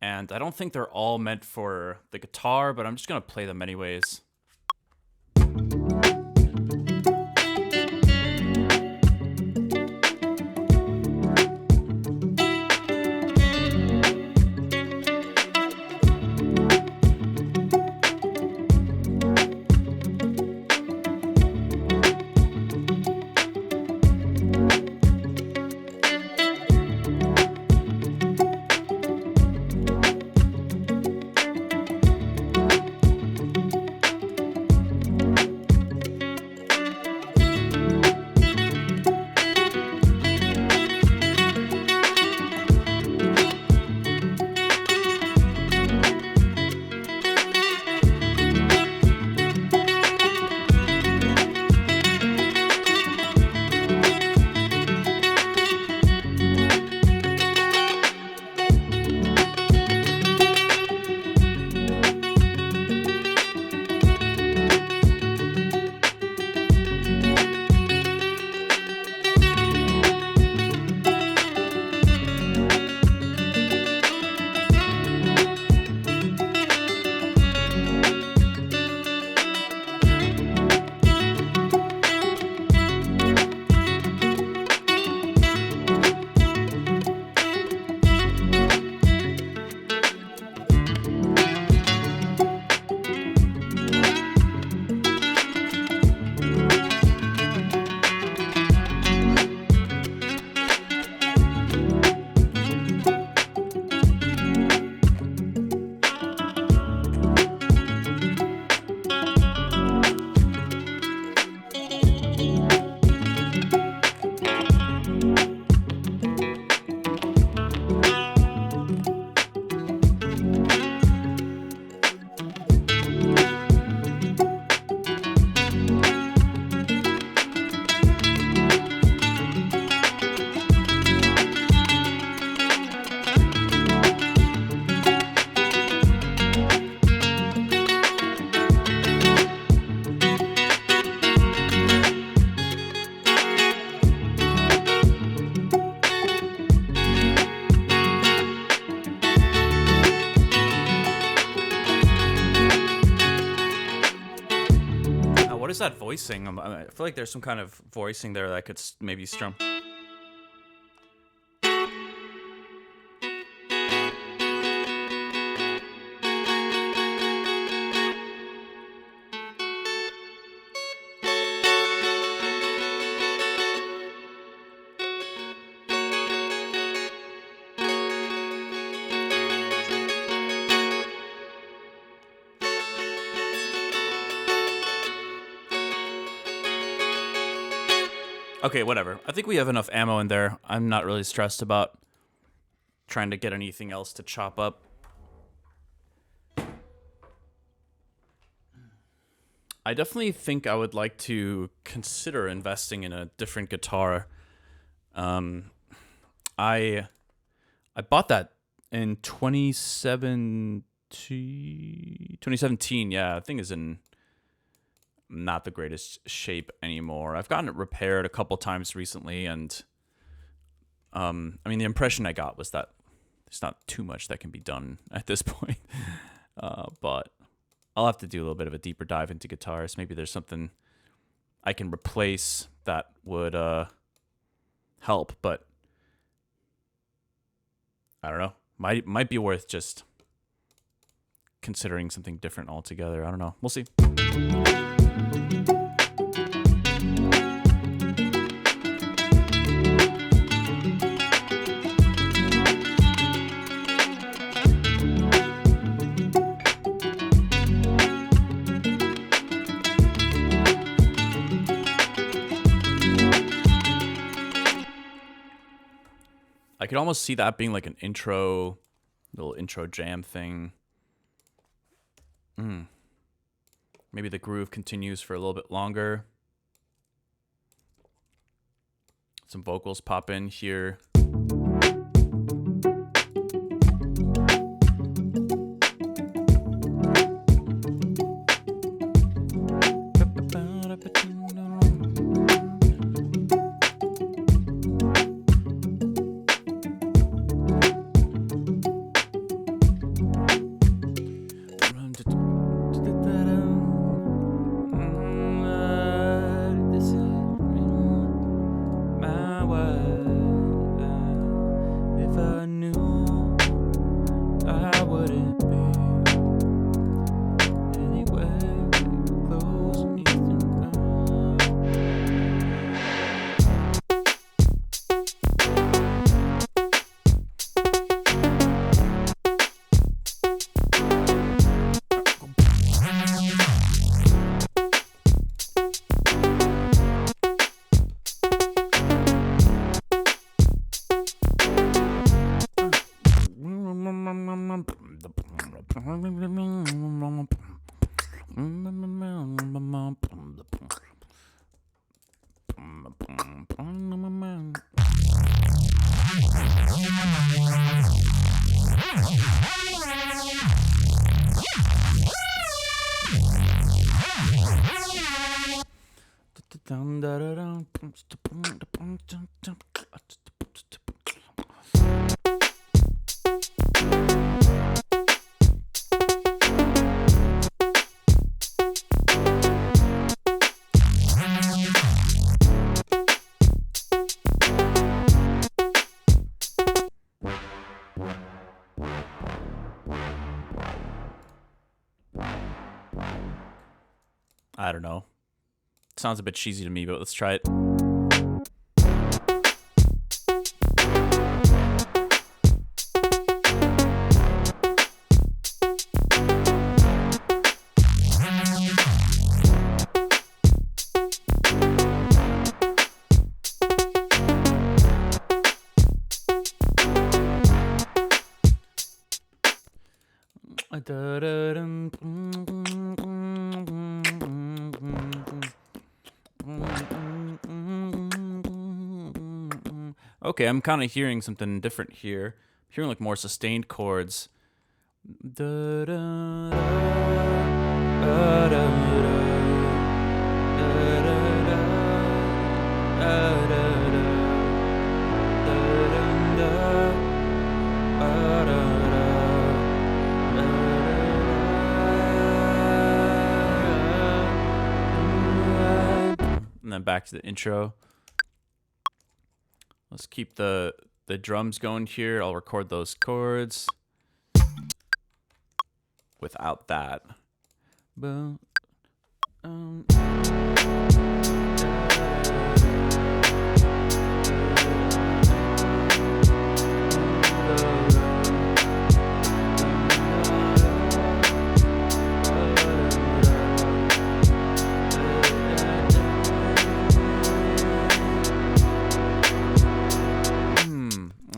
I don't think they're all meant for the guitar, but I'm just gonna play them anyways. What is that voicing? I feel like there's some kind of voicing there that I could maybe strum. Okay, whatever. I think we have enough ammo in there. I'm not really stressed about trying to get anything else to chop up. I definitely think I would like to consider investing in a different guitar. I bought that in 2017. Yeah, I think is in not the greatest shape anymore. I've gotten it repaired a couple times recently, and I mean, the impression I got was that there's not too much that can be done at this point. But I'll have to do a little bit of a deeper dive into guitars. Maybe there's something I can replace that would help, but I don't know. Might be worth just considering something different altogether. I don't know. We'll see. I could almost see that being like an little intro jam thing. Maybe the groove continues for a little bit longer. Some vocals pop in here. I don't know. Sounds a bit cheesy to me, but let's try it. Okay, I'm kind of hearing something different here. I'm hearing like more sustained chords. And then back to the intro. Let's keep the drums going here. I'll record those chords without that.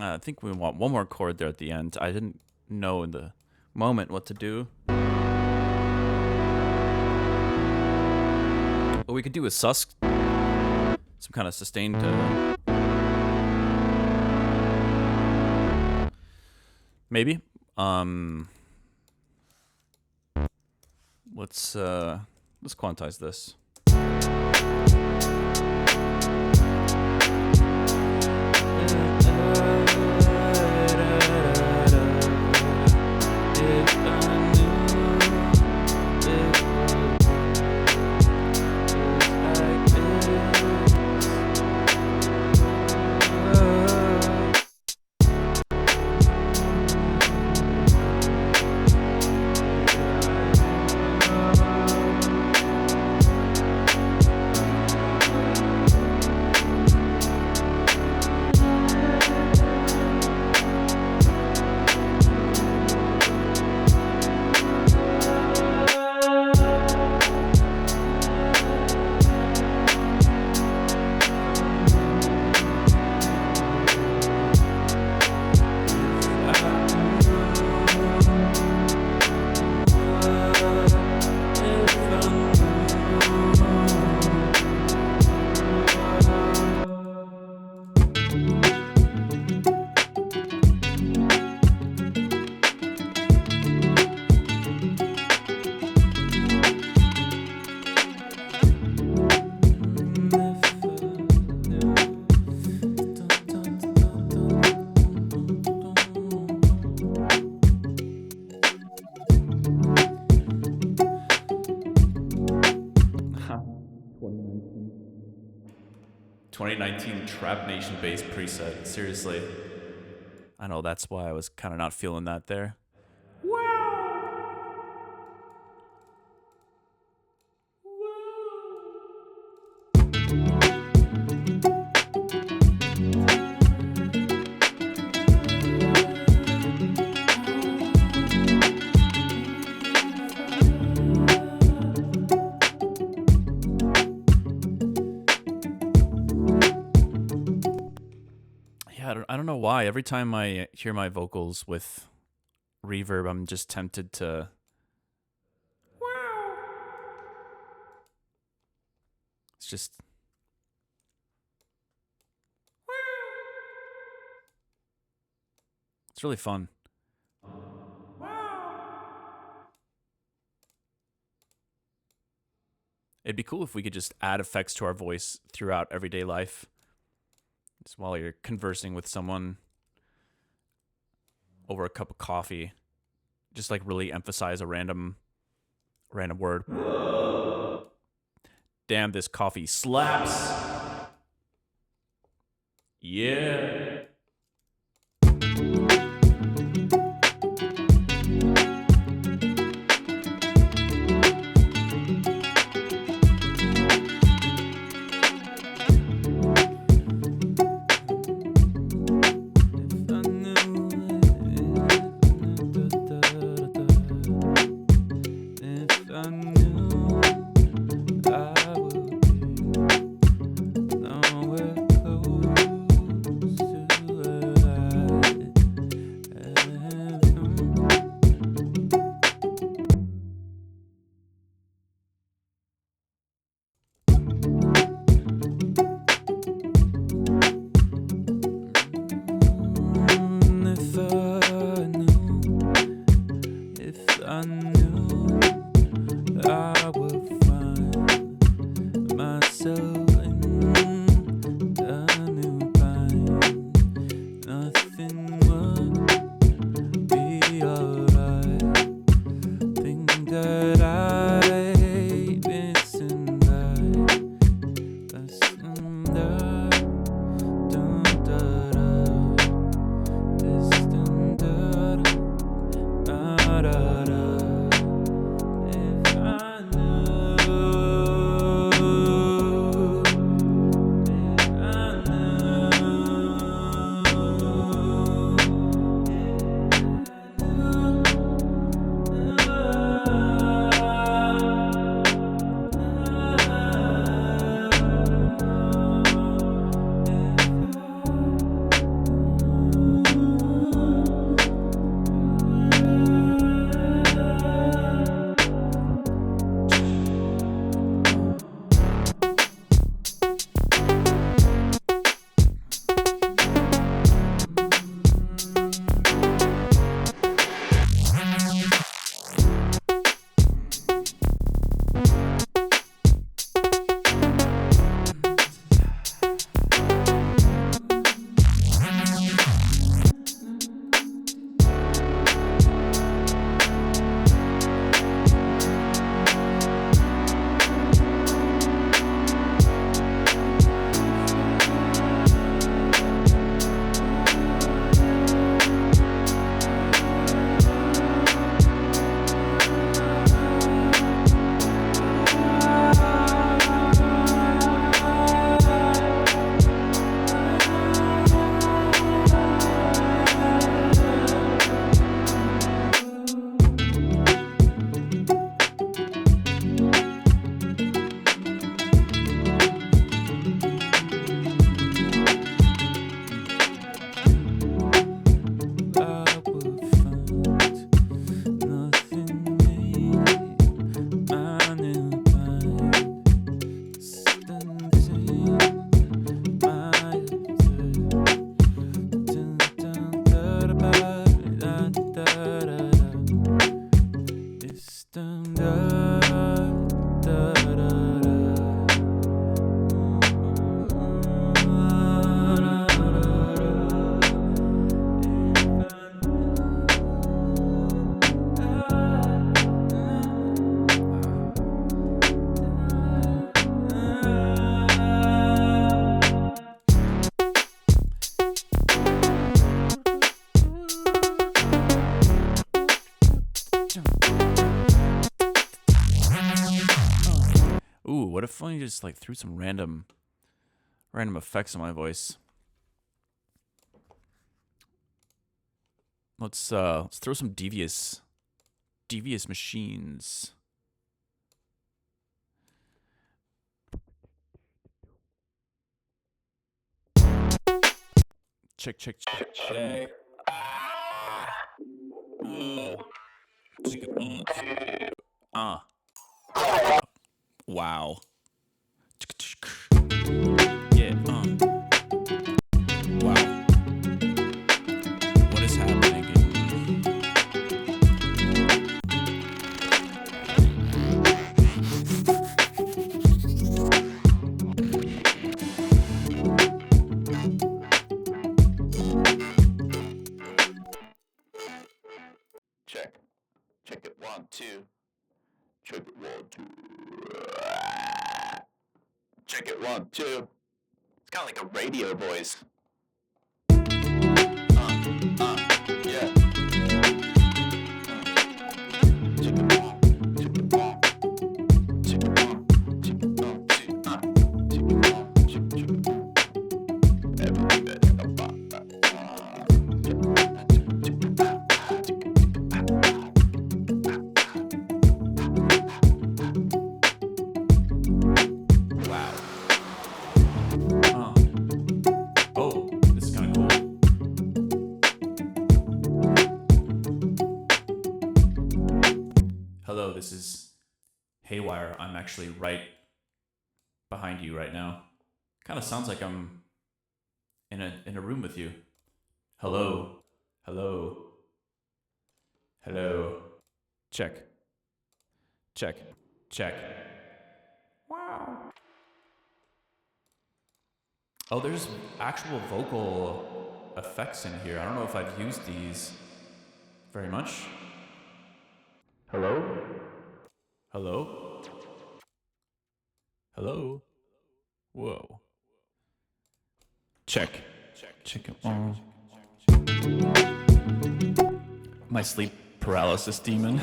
I think we want one more chord there at the end. I didn't know in the moment what to do. What we could do is sus, some kind of sustained. Maybe. Let's quantize this. Trap Nation bass preset. Seriously. I know that's why I was kind of not feeling that there. I don't know why. Every time I hear my vocals with reverb, I'm just tempted to. It's just. It's really fun. It'd be cool if we could just add effects to our voice throughout everyday life. Just while you're conversing with someone over a cup of coffee, just like really emphasize a random word. Damn, this coffee slaps. Yeah. what if I just like threw some random effects on my voice? Let's throw some devious machines. Check. Wow. Yeah. Wow. What is happening? Check it 1, 2. Check it 1, 2. Check it 1, 2. It's kind of like a radio voice. Yeah. Check it 1, check it 1. Check it 1, check it 1, 2. Check it 1, check it 1. Everything that's in the box. Hello, this is Haywyre. I'm actually right behind you right now. Kind of sounds like I'm in a room with you. Hello. Check. Wow. Oh, there's actual vocal effects in here. I don't know if I've used these very much. Hello? Whoa. Check it. My sleep paralysis demon.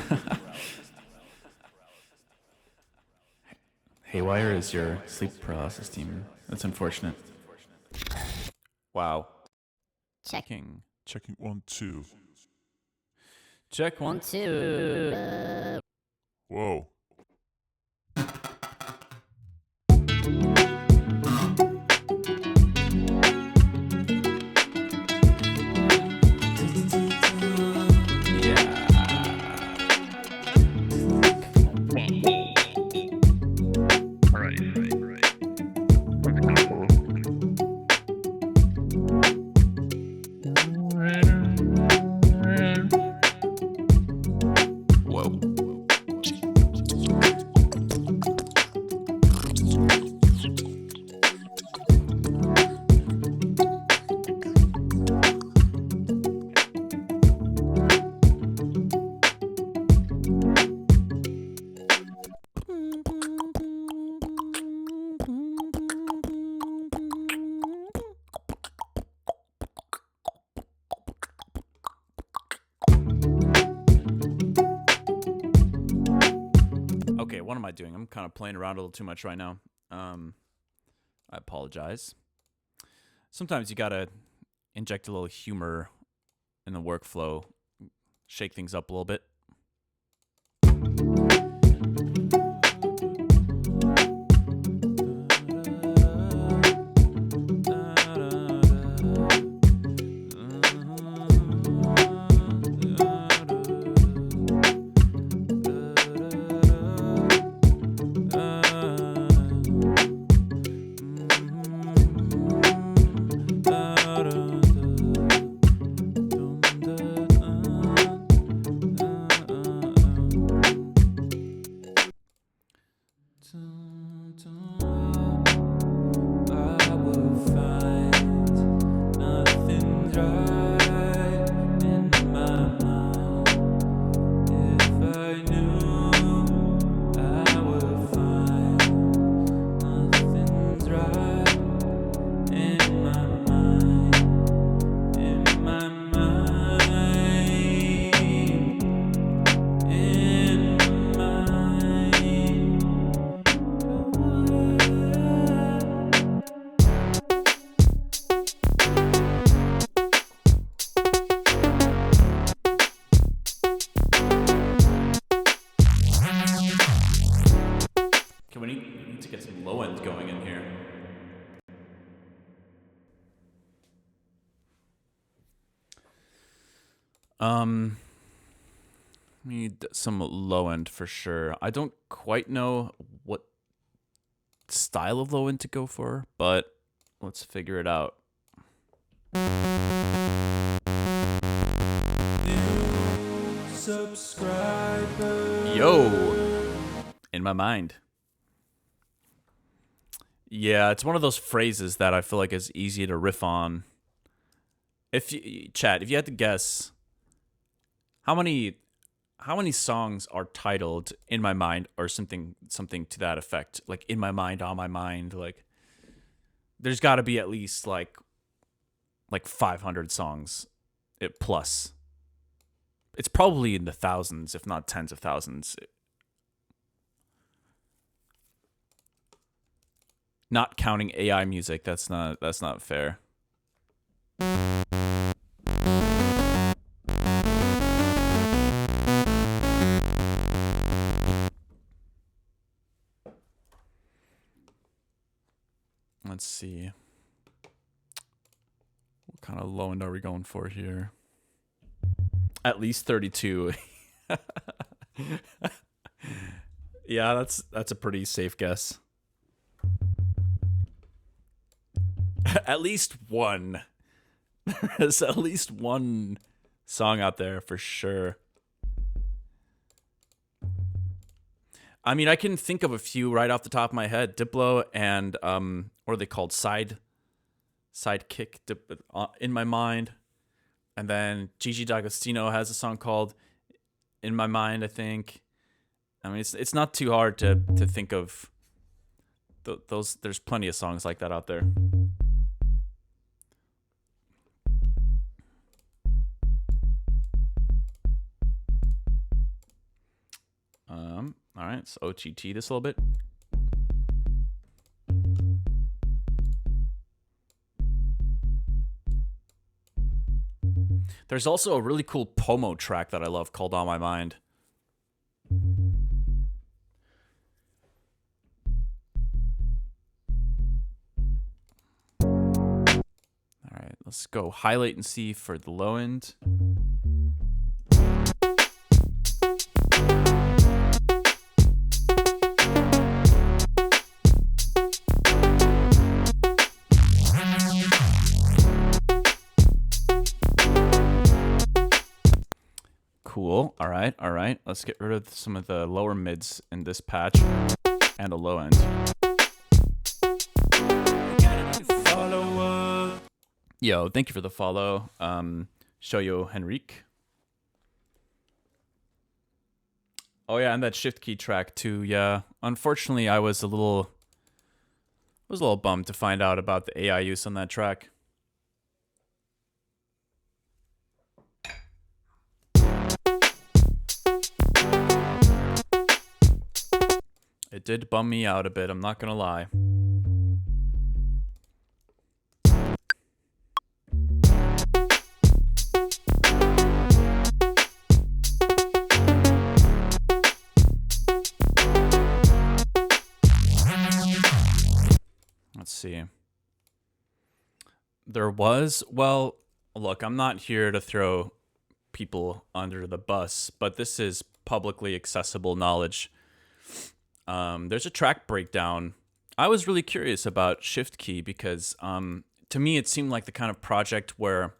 Haywyre is your sleep paralysis demon. That's unfortunate. Wow. Checking 1, 2. Check 1, 2. Whoa. Okay, what am I doing? I'm kind of playing around a little too much right now. I apologize. Sometimes you gotta inject a little humor in the workflow, shake things up a little bit. Um, need some low end for sure. I don't quite know what style of low end to go for, but let's figure it out. Yo, in my mind. Yeah, it's one of those phrases that I feel like is easy to riff on. If you had to guess, how many songs are titled "In My Mind" or something to that effect, like "In My Mind," "On My Mind"? Like, there's got to be at least like 500 songs, plus. It's probably in the thousands, if not tens of thousands. Not counting AI music, that's not fair. Let's see. What kind of low end are we going for here? At least 32. Yeah, that's a pretty safe guess. At least one. There's at least one song out there for sure. I mean, I can think of a few right off the top of my head. Diplo and what are they called? Sidekick, In My Mind. And then Gigi D'Agostino has a song called "In My Mind," I think. I mean, it's not too hard to think of those. There's plenty of songs like that out there. All right, let's OTT this a little bit. There's also a really cool Pomo track that I love called "On My Mind." All right, let's go high latency for the low end. Cool. All right. Let's get rid of some of the lower mids in this patch and a low end. Yo, thank you for the follow. Shoyo Henrique. Oh yeah, and that shift key track too. Yeah, unfortunately, I was a little bummed to find out about the AI use on that track. It did bum me out a bit, I'm not gonna lie. Let's see. There was, well, look, I'm not here to throw people under the bus, but this is publicly accessible knowledge. There's a track breakdown. I was really curious about Shift Key because to me it seemed like the kind of project where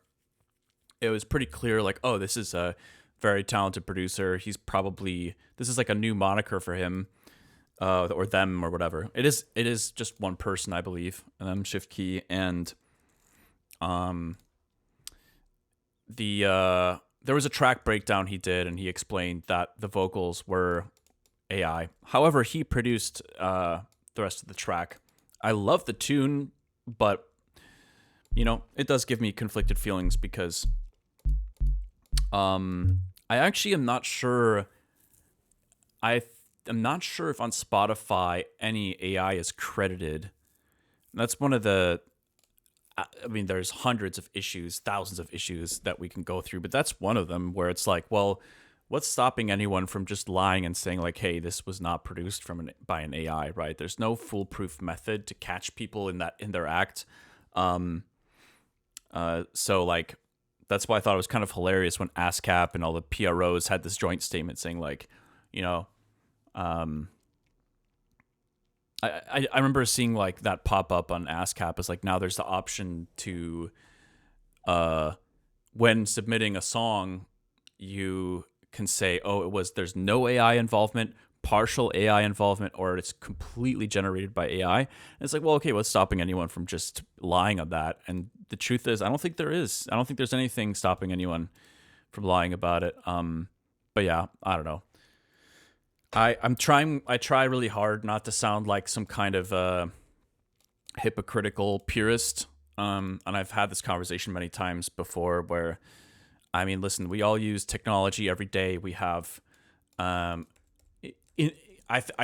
it was pretty clear, like, oh, this is a very talented producer. This is like a new moniker for him, or them or whatever. It is just one person, I believe, and then Shift Key, and there was a track breakdown he did, and he explained that the vocals were AI. However, he produced the rest of the track. I love the tune, but it does give me conflicted feelings because I actually am not sure. I'm not sure if on Spotify any AI is credited. That's one of the. I mean, there's hundreds of issues, thousands of issues that we can go through, but that's one of them where it's like, well, what's stopping anyone from just lying and saying like, hey, this was not produced by an AI, right? There's no foolproof method to catch people in their act. So like that's why I thought it was kind of hilarious when ASCAP and all the PROs had this joint statement saying like, you know, I remember seeing like that pop up on ASCAP as like now there's the option to when submitting a song, you can say, oh, there's no AI involvement, partial AI involvement, or it's completely generated by AI. And it's like, well, okay, what's stopping anyone from just lying on that? And the truth is, I don't think there is. I don't think there's anything stopping anyone from lying about it. But yeah, I don't know. I try really hard not to sound like some kind of hypocritical purist. And I've had this conversation many times before where, I mean, listen, we all use technology every day. We have, I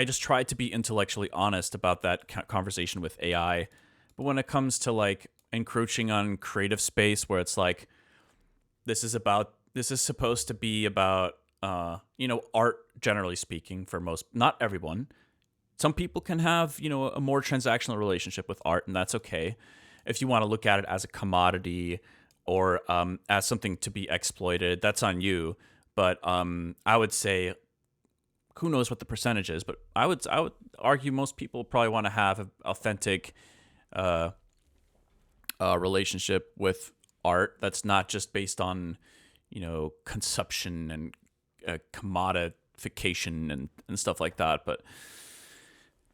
just try to be intellectually honest about that conversation with AI. But when it comes to like encroaching on creative space where it's like, this is supposed to be about, art, generally speaking, for most, not everyone. Some people can have, a more transactional relationship with art, and that's okay. If you want to look at it as a commodity or as something to be exploited, that's on you. But I would say, who knows what the percentage is, but I would argue most people probably want to have an authentic relationship with art that's not just based on, consumption and commodification and stuff like that. But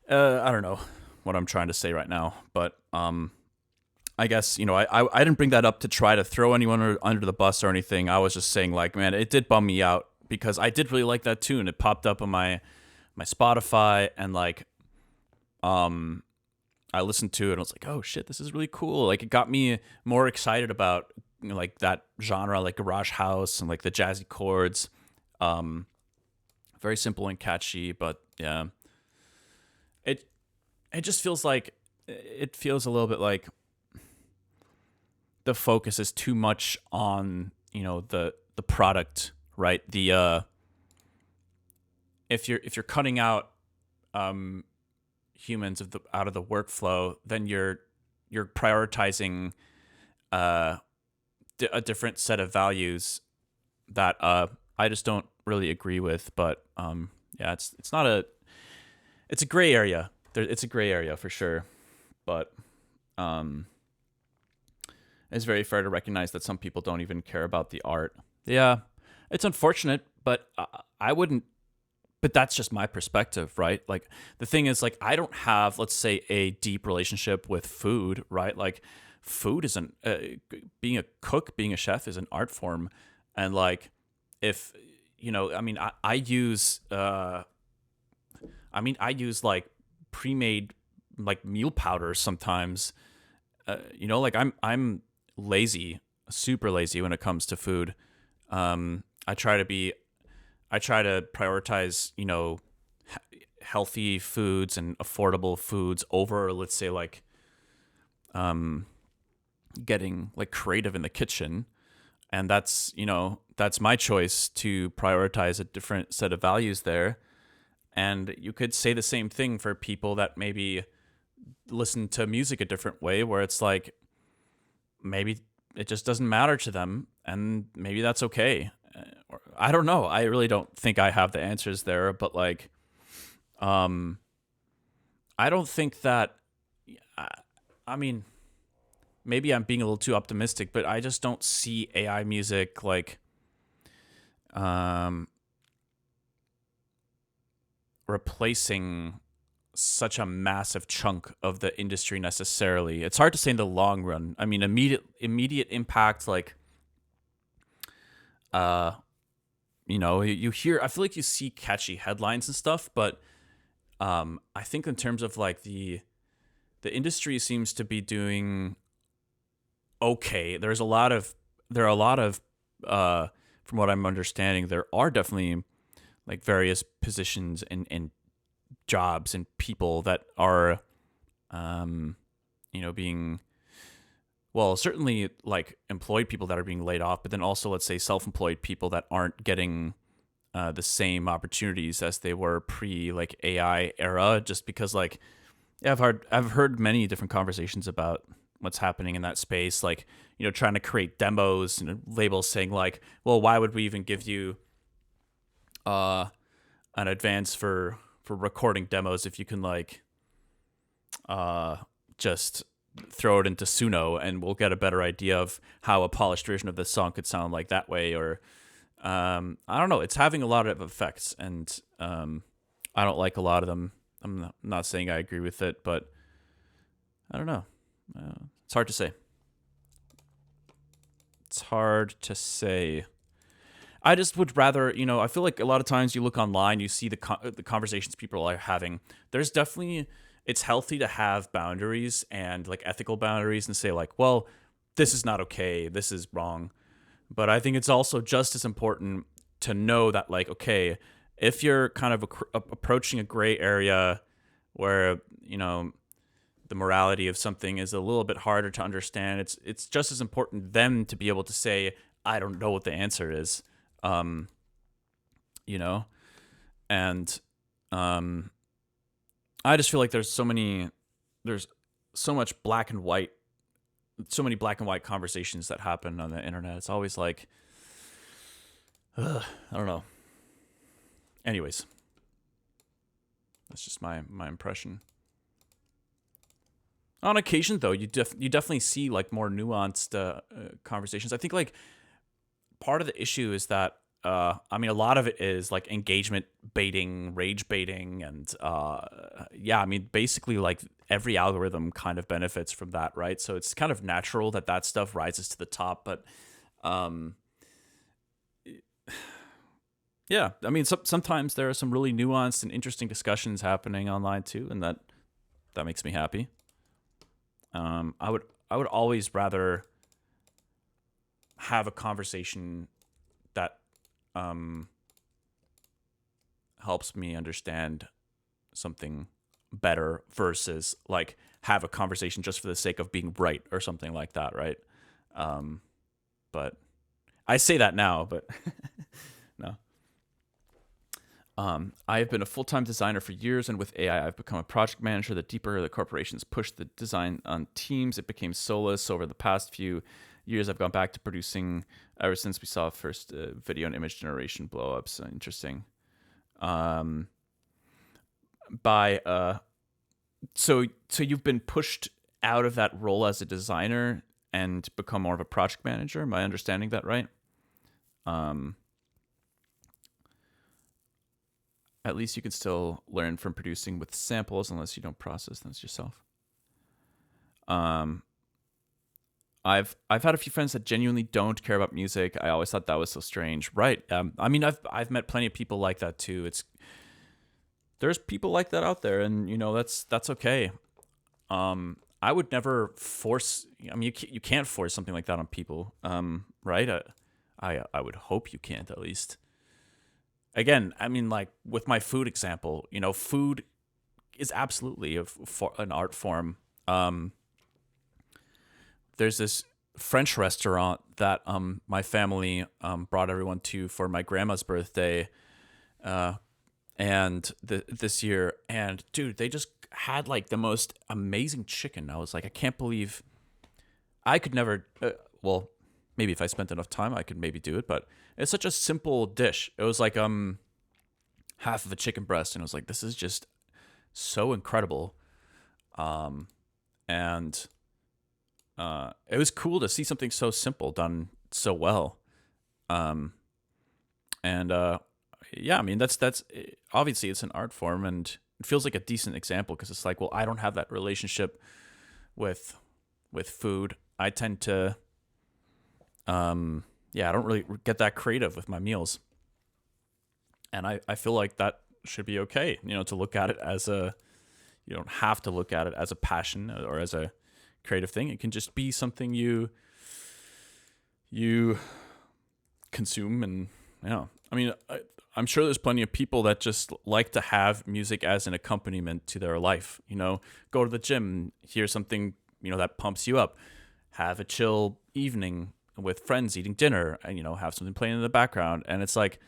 I don't know what I'm trying to say right now, but I guess, I didn't bring that up to try to throw anyone under the bus or anything. I was just saying, like, man, it did bum me out because I did really like that tune. It popped up on my Spotify, and like I listened to it and I was like, oh shit, this is really cool. Like, it got me more excited about like that genre, like garage house and like the jazzy chords. Very simple and catchy, but yeah, it just feels like, it feels a little bit like the focus is too much on, the product, right? The if you're cutting out humans out of the workflow, then you're prioritizing a different set of values that I just don't really agree with. But yeah, it's a gray area. It's a gray area for sure, but it's very fair to recognize that some people don't even care about the art. Yeah, it's unfortunate, but I wouldn't. But that's just my perspective, right? Like, the thing is, like, I don't have, let's say, a deep relationship with food, right? Like, food isn't, being a cook, being a chef is an art form. And like, if, I use like pre-made like meal powders sometimes. Like, I'm lazy, super lazy when it comes to food. I try to prioritize, healthy foods and affordable foods over, let's say, like, getting like creative in the kitchen. And that's my choice to prioritize a different set of values there. And you could say the same thing for people that maybe listen to music a different way, where it's like, maybe it just doesn't matter to them, and maybe that's okay. I don't know. I really don't think I have the answers there, but like, I don't think that, I mean, maybe I'm being a little too optimistic, but I just don't see AI music like, replacing such a massive chunk of the industry necessarily. It's hard to say in the long run. I mean, immediate impact, like, you hear, I feel like you see catchy headlines and stuff, but I think in terms of like the industry seems to be doing okay. There are a lot of from what I'm understanding, there are definitely like various positions and jobs and people that are being, well, certainly like employed people that are being laid off, but then also, let's say, self-employed people that aren't getting the same opportunities as they were pre like AI era, just because like, yeah, I've heard many different conversations about what's happening in that space, like, trying to create demos and labels saying like, well, why would we even give you an advance for recording demos if you can like just throw it into Suno and we'll get a better idea of how a polished version of this song could sound like that way. Or I don't know, it's having a lot of effects, and I don't like a lot of them. I'm not saying I agree with it, but I don't know. It's hard to say. It's hard to say. I just would rather, I feel like a lot of times you look online, you see the conversations people are having. There's definitely, it's healthy to have boundaries and like ethical boundaries and say like, well, this is not okay, this is wrong. But I think it's also just as important to know that like, okay, if you're kind of approaching a gray area where, the morality of something is a little bit harder to understand, it's just as important then to be able to say, I don't know what the answer is. And I just feel like there's so much black and white, so many black and white conversations that happen on the internet. It's always like, I don't know. Anyways, that's just my impression. On occasion, though, you definitely see like more nuanced conversations. I think like part of the issue is that a lot of it is like engagement baiting, rage baiting, and basically like every algorithm kind of benefits from that, right? So it's kind of natural that stuff rises to the top, but yeah, sometimes there are some really nuanced and interesting discussions happening online too, and that makes me happy. I would always rather have a conversation that helps me understand something better versus like have a conversation just for the sake of being right or something like that, right? But I say that now, but no. I have been a full-time designer for years, and with AI, I've become a project manager. The deeper the corporations pushed the design on teams, it became soulless. Over the past few years, I've gone back to producing ever since we saw first video and image generation blow-ups. Interesting. So you've been pushed out of that role as a designer and become more of a project manager. Am I understanding that right? At least you can still learn from producing with samples unless you don't process those yourself. I've had a few friends that genuinely don't care about music. I always thought that was so strange. Right. I've met plenty of people like that too. There's people like that out there, and that's okay. I would never force. You can't force something like that on people. Right. I would hope you can't, at least. Again, like with my food example, food is absolutely an art form. There's this French restaurant that my family brought everyone to for my grandma's birthday, and this year. And dude, they just had like the most amazing chicken. I was like, I can't believe I could never. Well, maybe if I spent enough time, I could maybe do it. But it's such a simple dish. It was like half of a chicken breast, and I was like, this is just so incredible. And it was cool to see something so simple done so well. That's obviously it's an art form, and it feels like a decent example because it's like, well, I don't have that relationship with food. I tend to I don't really get that creative with my meals. And I feel like that should be okay, to look at it as you don't have to look at it as a passion or as a creative thing. It can just be something you consume. And I'm sure there's plenty of people that just like to have music as an accompaniment to their life. Go to the gym, hear something that pumps you up, have a chill evening with friends eating dinner, and have something playing in the background. And it's like,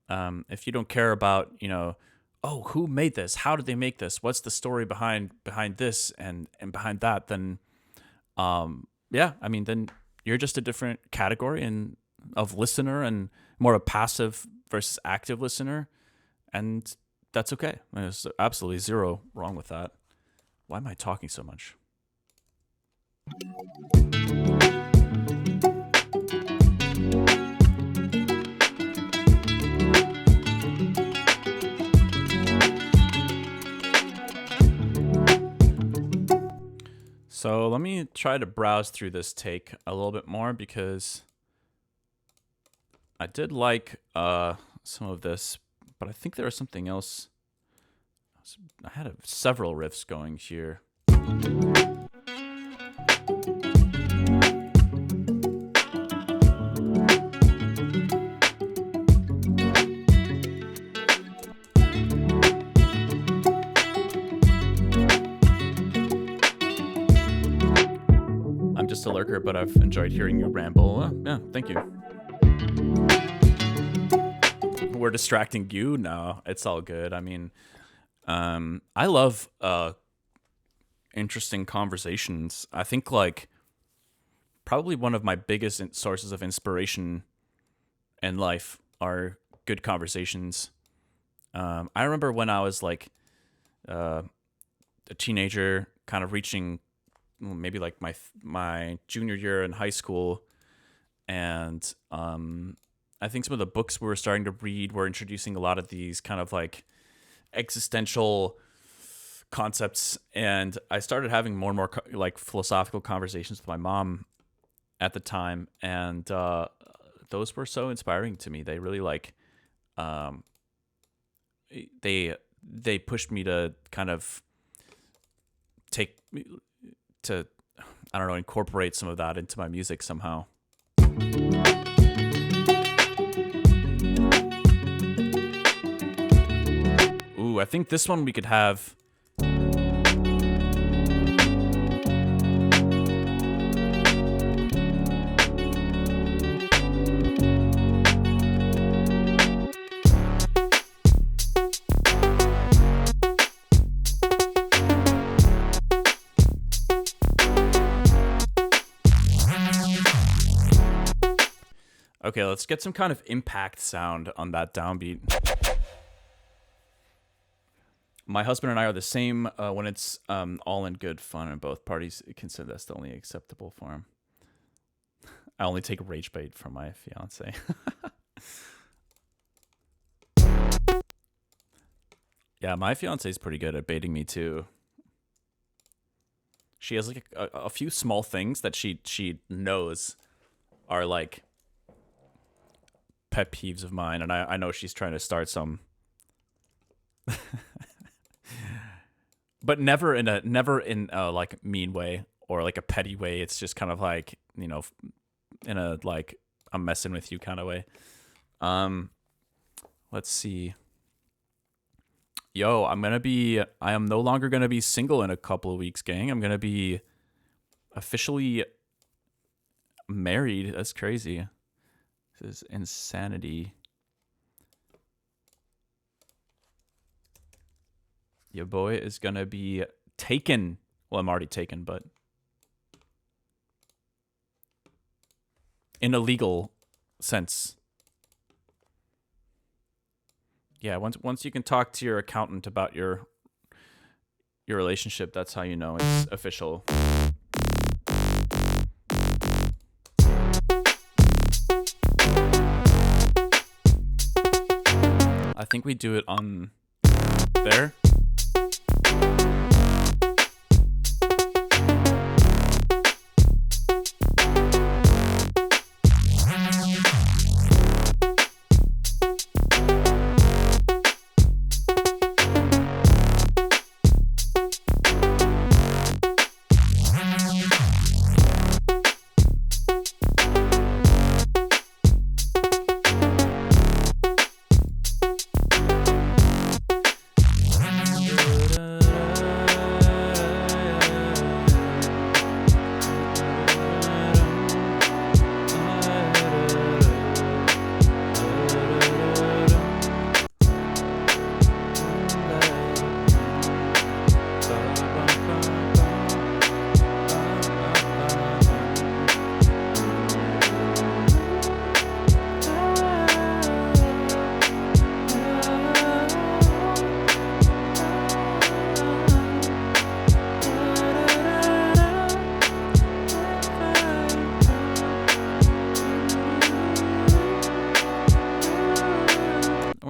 if you don't care about who made this, how did they make this, what's the story behind this and behind that, then Yeah, I mean, then you're just a different category and of listener and more a passive versus active listener, and that's okay. There's absolutely zero wrong with that. Why am I talking so much? So let me try to browse through this take a little bit more because I did like some of this, but I think there was something else. I had several riffs going here. I'm just a lurker, but I've enjoyed hearing you ramble. Yeah, thank you. We're distracting you? No, it's all good. I mean, I love interesting conversations. I think like probably one of my biggest sources of inspiration in life are good conversations. I remember when I was like a teenager, kind of reaching maybe like my junior year in high school, and I think some of the books we were starting to read were introducing a lot of these kind of like existential concepts, and I started having more and more like philosophical conversations with my mom at the time, and those were so inspiring to me. They really like they pushed me to kind of I don't know, incorporate some of that into my music somehow. Ooh, I think this one we could have. Okay, let's get some kind of impact sound on that downbeat. My husband and I are the same when it's all in good fun and both parties consider that's the only acceptable form. I only take rage bait from my fiance. Yeah, my fiance is pretty good at baiting me too. She has like a few small things that she knows are like pet peeves of mine, and I know she's trying to start some. But never in a like mean way or like a petty way. It's just kind of like, you know, in a like I'm messing with you kind of way. Let's see. Yo, I am no longer gonna be single in a couple of weeks, gang. I'm gonna be officially married. That's crazy. This is insanity. Your boy is gonna be taken. Well, I'm already taken, but in a legal sense. Yeah, once you can talk to your accountant about your relationship, that's how you know it's official. I think we do it on there.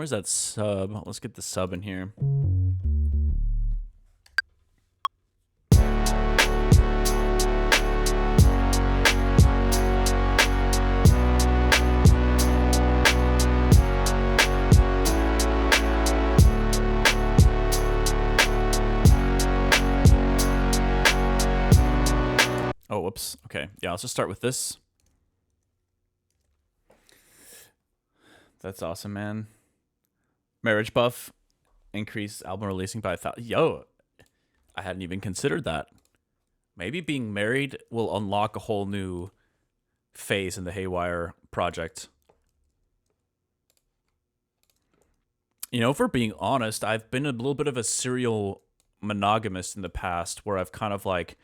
Where's that sub? Let's get the sub in here. Oh, whoops. Okay. Yeah, let's just start with this. That's awesome, man. Marriage buff. Increase album releasing by 1,000. Yo, I hadn't even considered that. Maybe being married will unlock a whole new phase in the Haywyre project. You know, for being honest, I've been a little bit of a serial monogamist in the past where I've kind of like,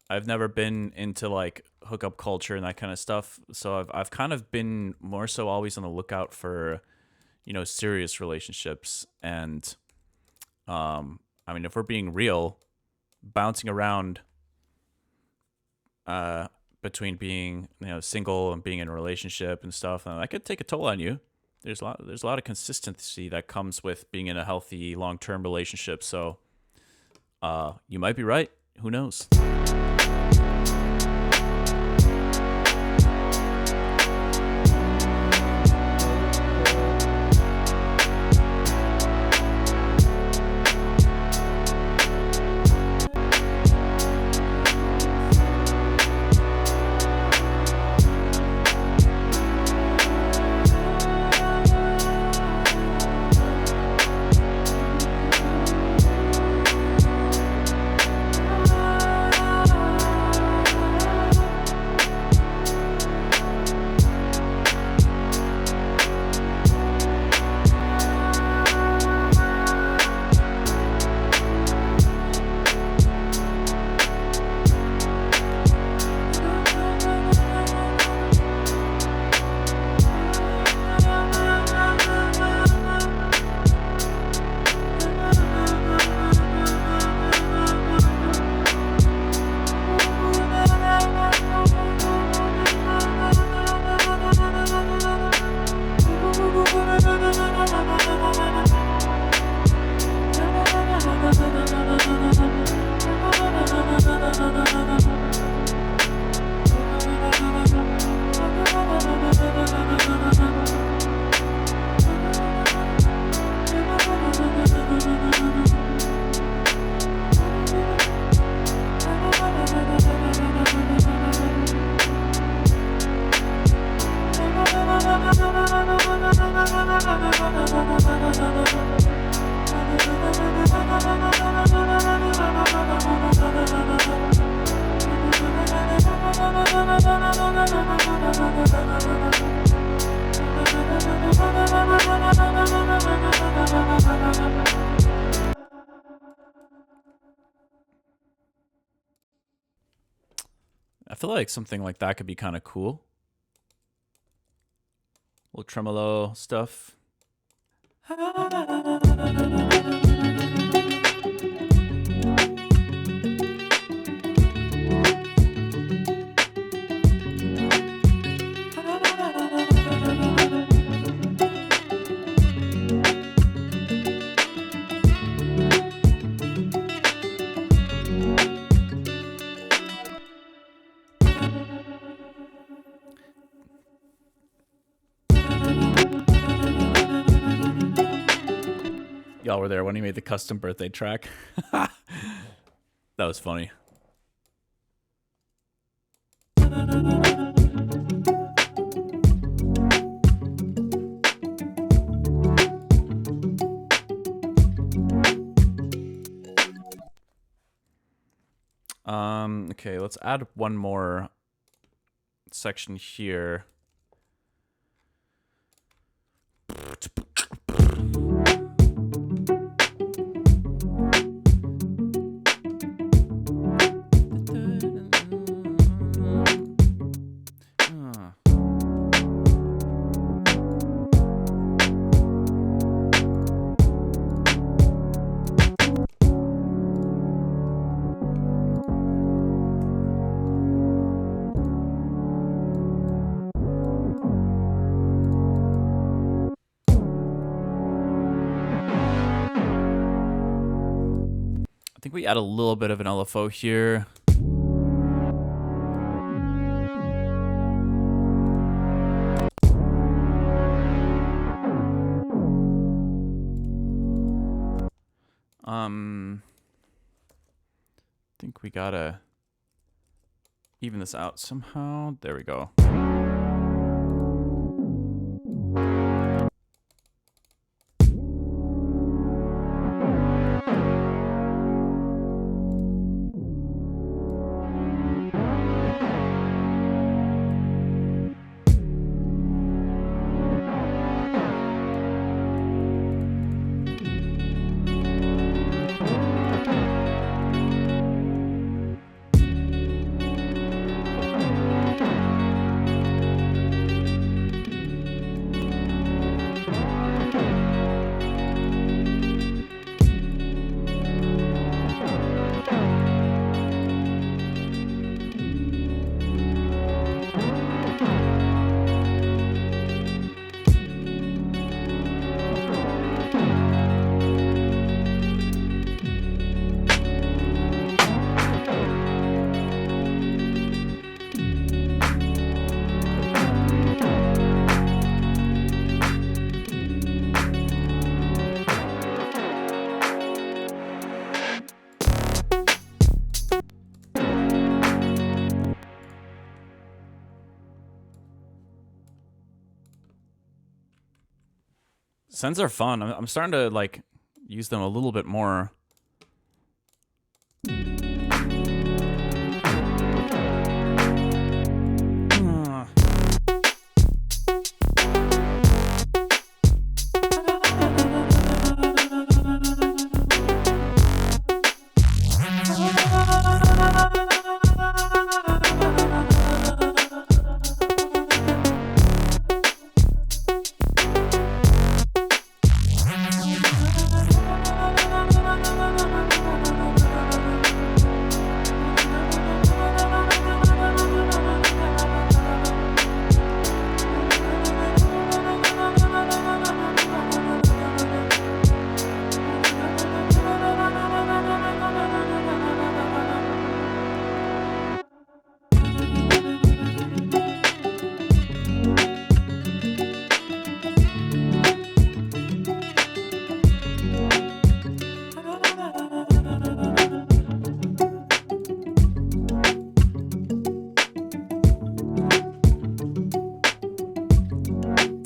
I've never been into like hookup culture and that kind of stuff. So I've kind of been more so always on the lookout for, you know, serious relationships. And I mean, if we're being real, bouncing around between being, you know, single and being in a relationship and stuff, that could take a toll on you. There's a lot of consistency that comes with being in a healthy long-term relationship. So you might be right. Who knows? I feel like something like that could be kind of cool. A little tremolo stuff. Y'all were there when he made the custom birthday track. That was funny. Okay, let's add one more section here. think we add a little bit of an LFO here. I think we gotta even this out somehow. There we go. Sends are fun. I'm starting to like use them a little bit more.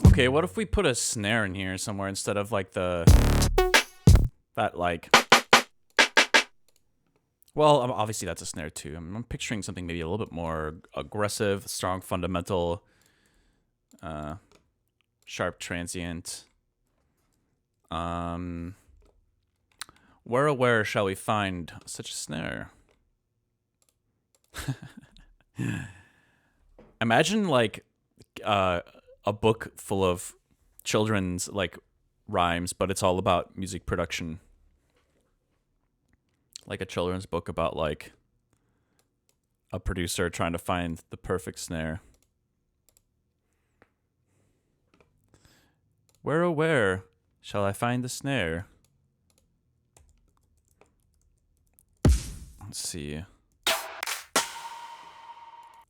Okay, what if we put a snare in here somewhere instead of like that like, well, obviously that's a snare too. I'm picturing something maybe a little bit more aggressive, strong fundamental, sharp transient. Where oh where shall we find such a snare? Imagine like a book full of children's like rhymes, but it's all about music production. Like a children's book about like a producer trying to find the perfect snare. Where oh where shall I find the snare? Let's see.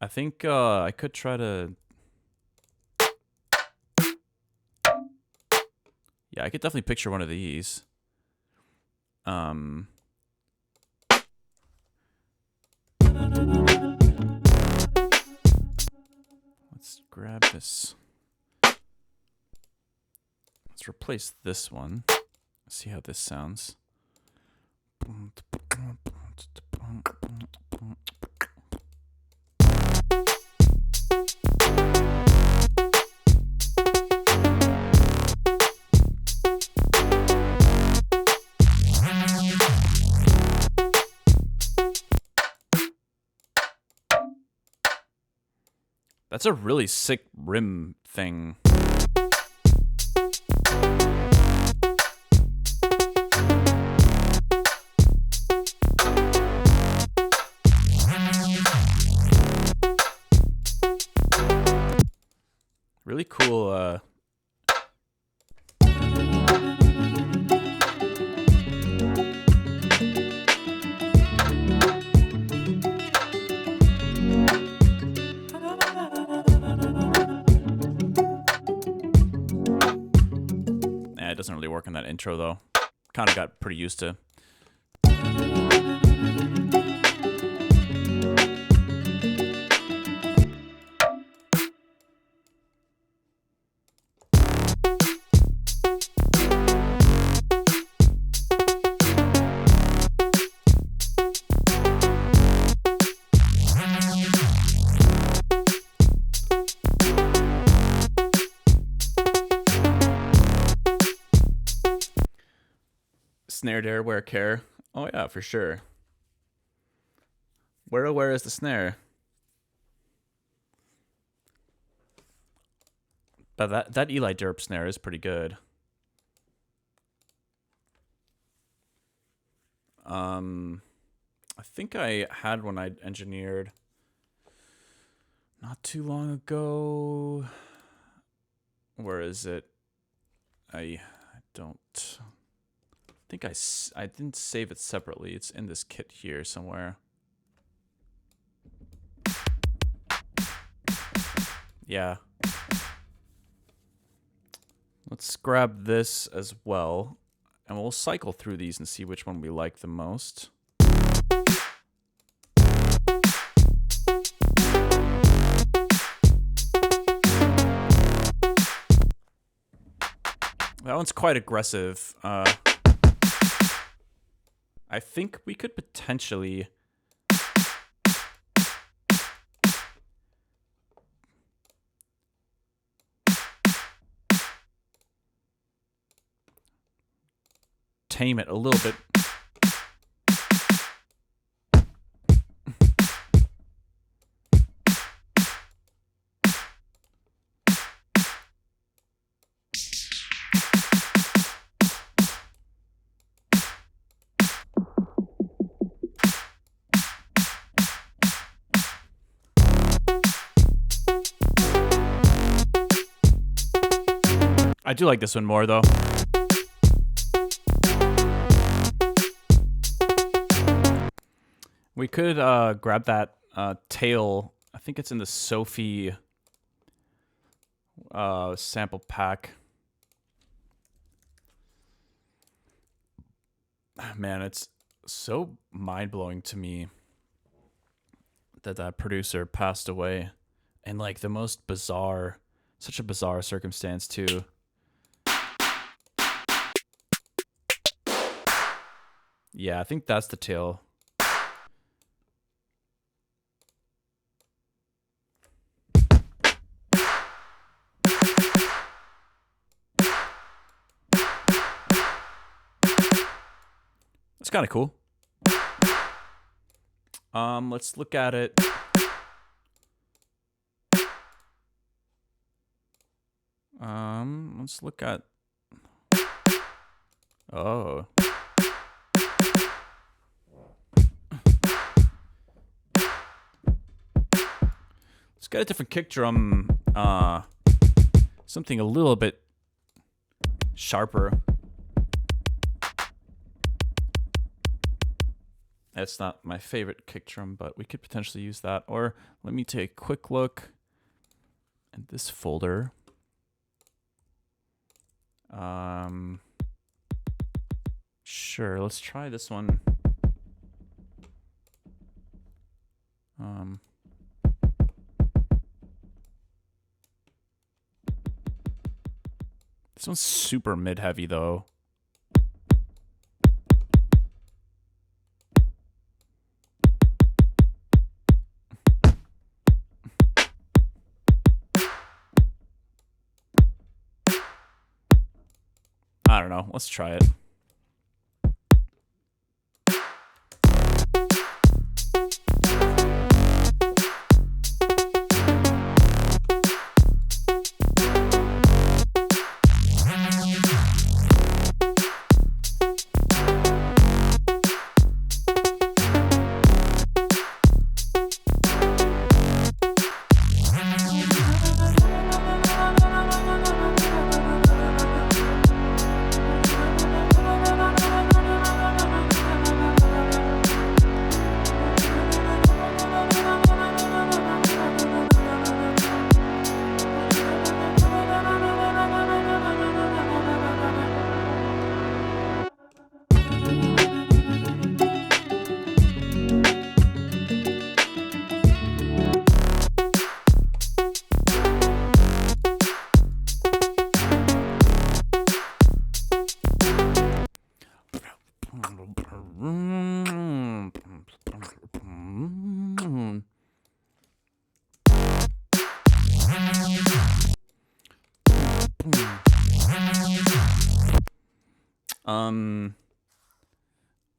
I think I could try to... Yeah, I could definitely picture one of these. Let's grab this. Let's replace this one. See how this sounds. That's a really sick rim thing. Really cool, it doesn't really work on that intro though. Kind of got pretty used to. Snare dare, where care. Oh yeah, for sure. Where is the snare? But that Eli Derp snare is pretty good. I think I had one I engineered not too long ago. Where is it? I don't think I didn't save it separately. It's in this kit here somewhere. Yeah. Let's grab this as well, and we'll cycle through these and see which one we like the most. That one's quite aggressive. I think we could potentially tame it a little bit. I do like this one more, though. We could grab that tail. I think it's in the Sophie sample pack. Man, it's so mind-blowing to me that that producer passed away in like the most bizarre, such a bizarre circumstance too. Yeah, I think that's the tail. It's kind of cool. Let's look at it. Let's look at. Oh. Let's get a different kick drum. Something a little bit sharper. That's not my favorite kick drum, but we could potentially use that. Or let me take a quick look at this folder. Sure, let's try this one. This one's super mid-heavy, though. I don't know. Let's try it.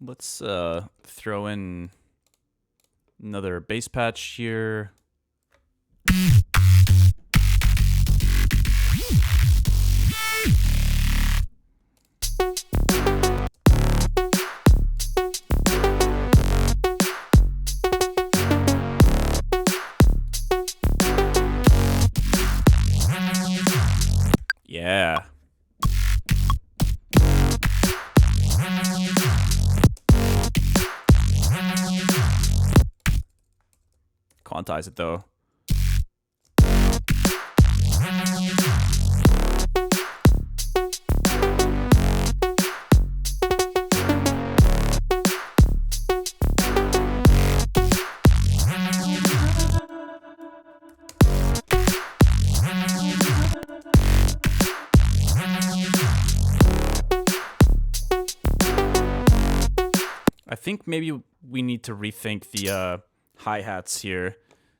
Let's throw in another bass patch here. Yeah. Quantize it though. I think maybe we need to rethink the hi-hats here.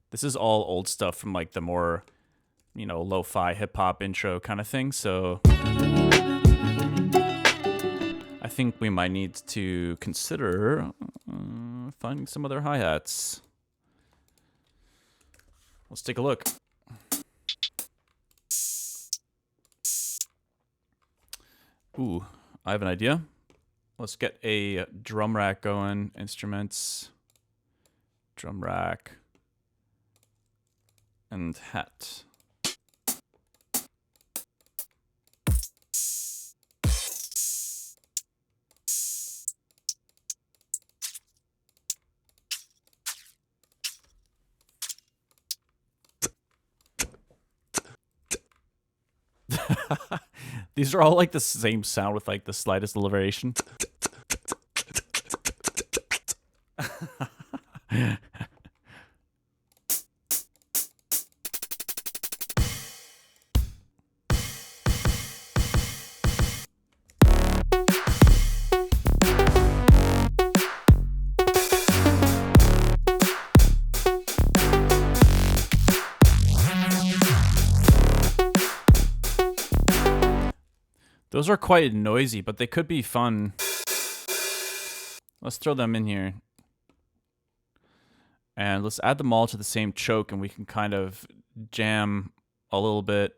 This is all old stuff from like the more, you know, lo-fi hip-hop intro kind of thing. So I think we might need to consider finding some other hi-hats. Let's take a look. Ooh, I have an idea. Let's get a drum rack going. Instruments, drum rack, and hat. These are all like the same sound with like the slightest variation. Those are quite noisy, but they could be fun. Let's throw them in here. And let's add them all to the same choke, and we can kind of jam a little bit.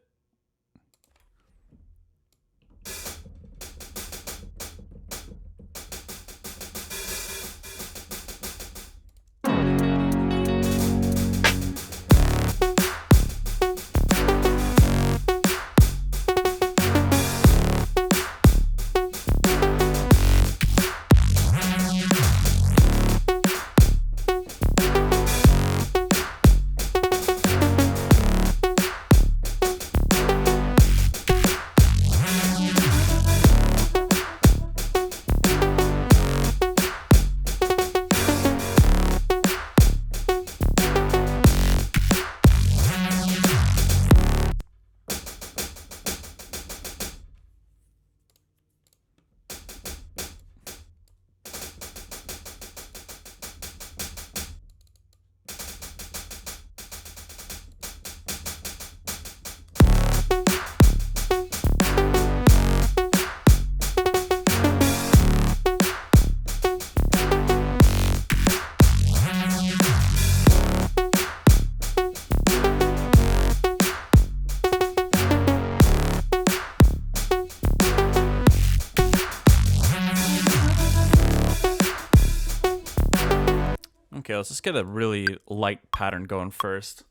Okay, let's just get a really light pattern going first.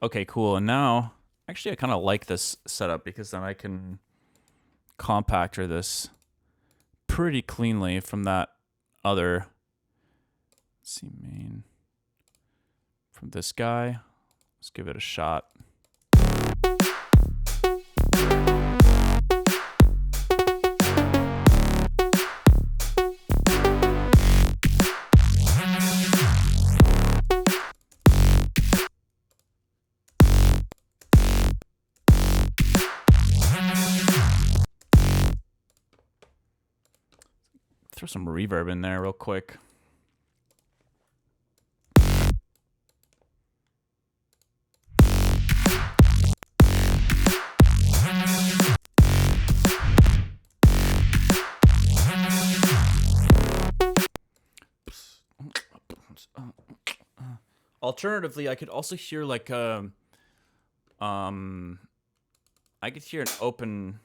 Okay, cool. And now, actually, I kind of like this setup because then I can compactor this pretty cleanly from that other, let's see, main, from this guy. Let's give it a shot. some reverb in there real quick. Alternatively, I could also hear like I could hear an open.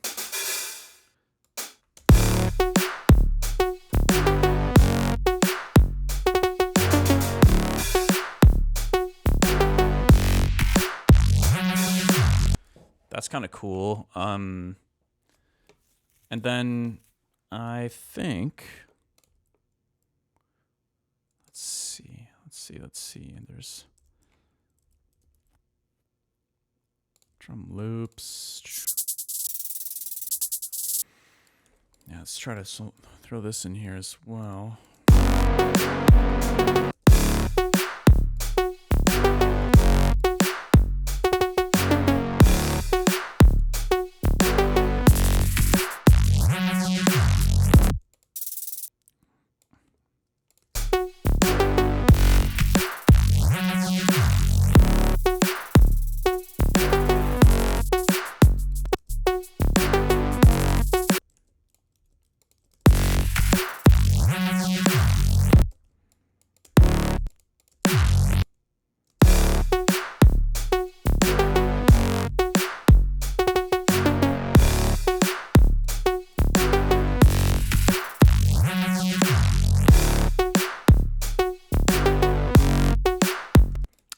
That's kind of cool. And then I think let's see. There's drum loops. Yeah, let's try to throw this in here as well.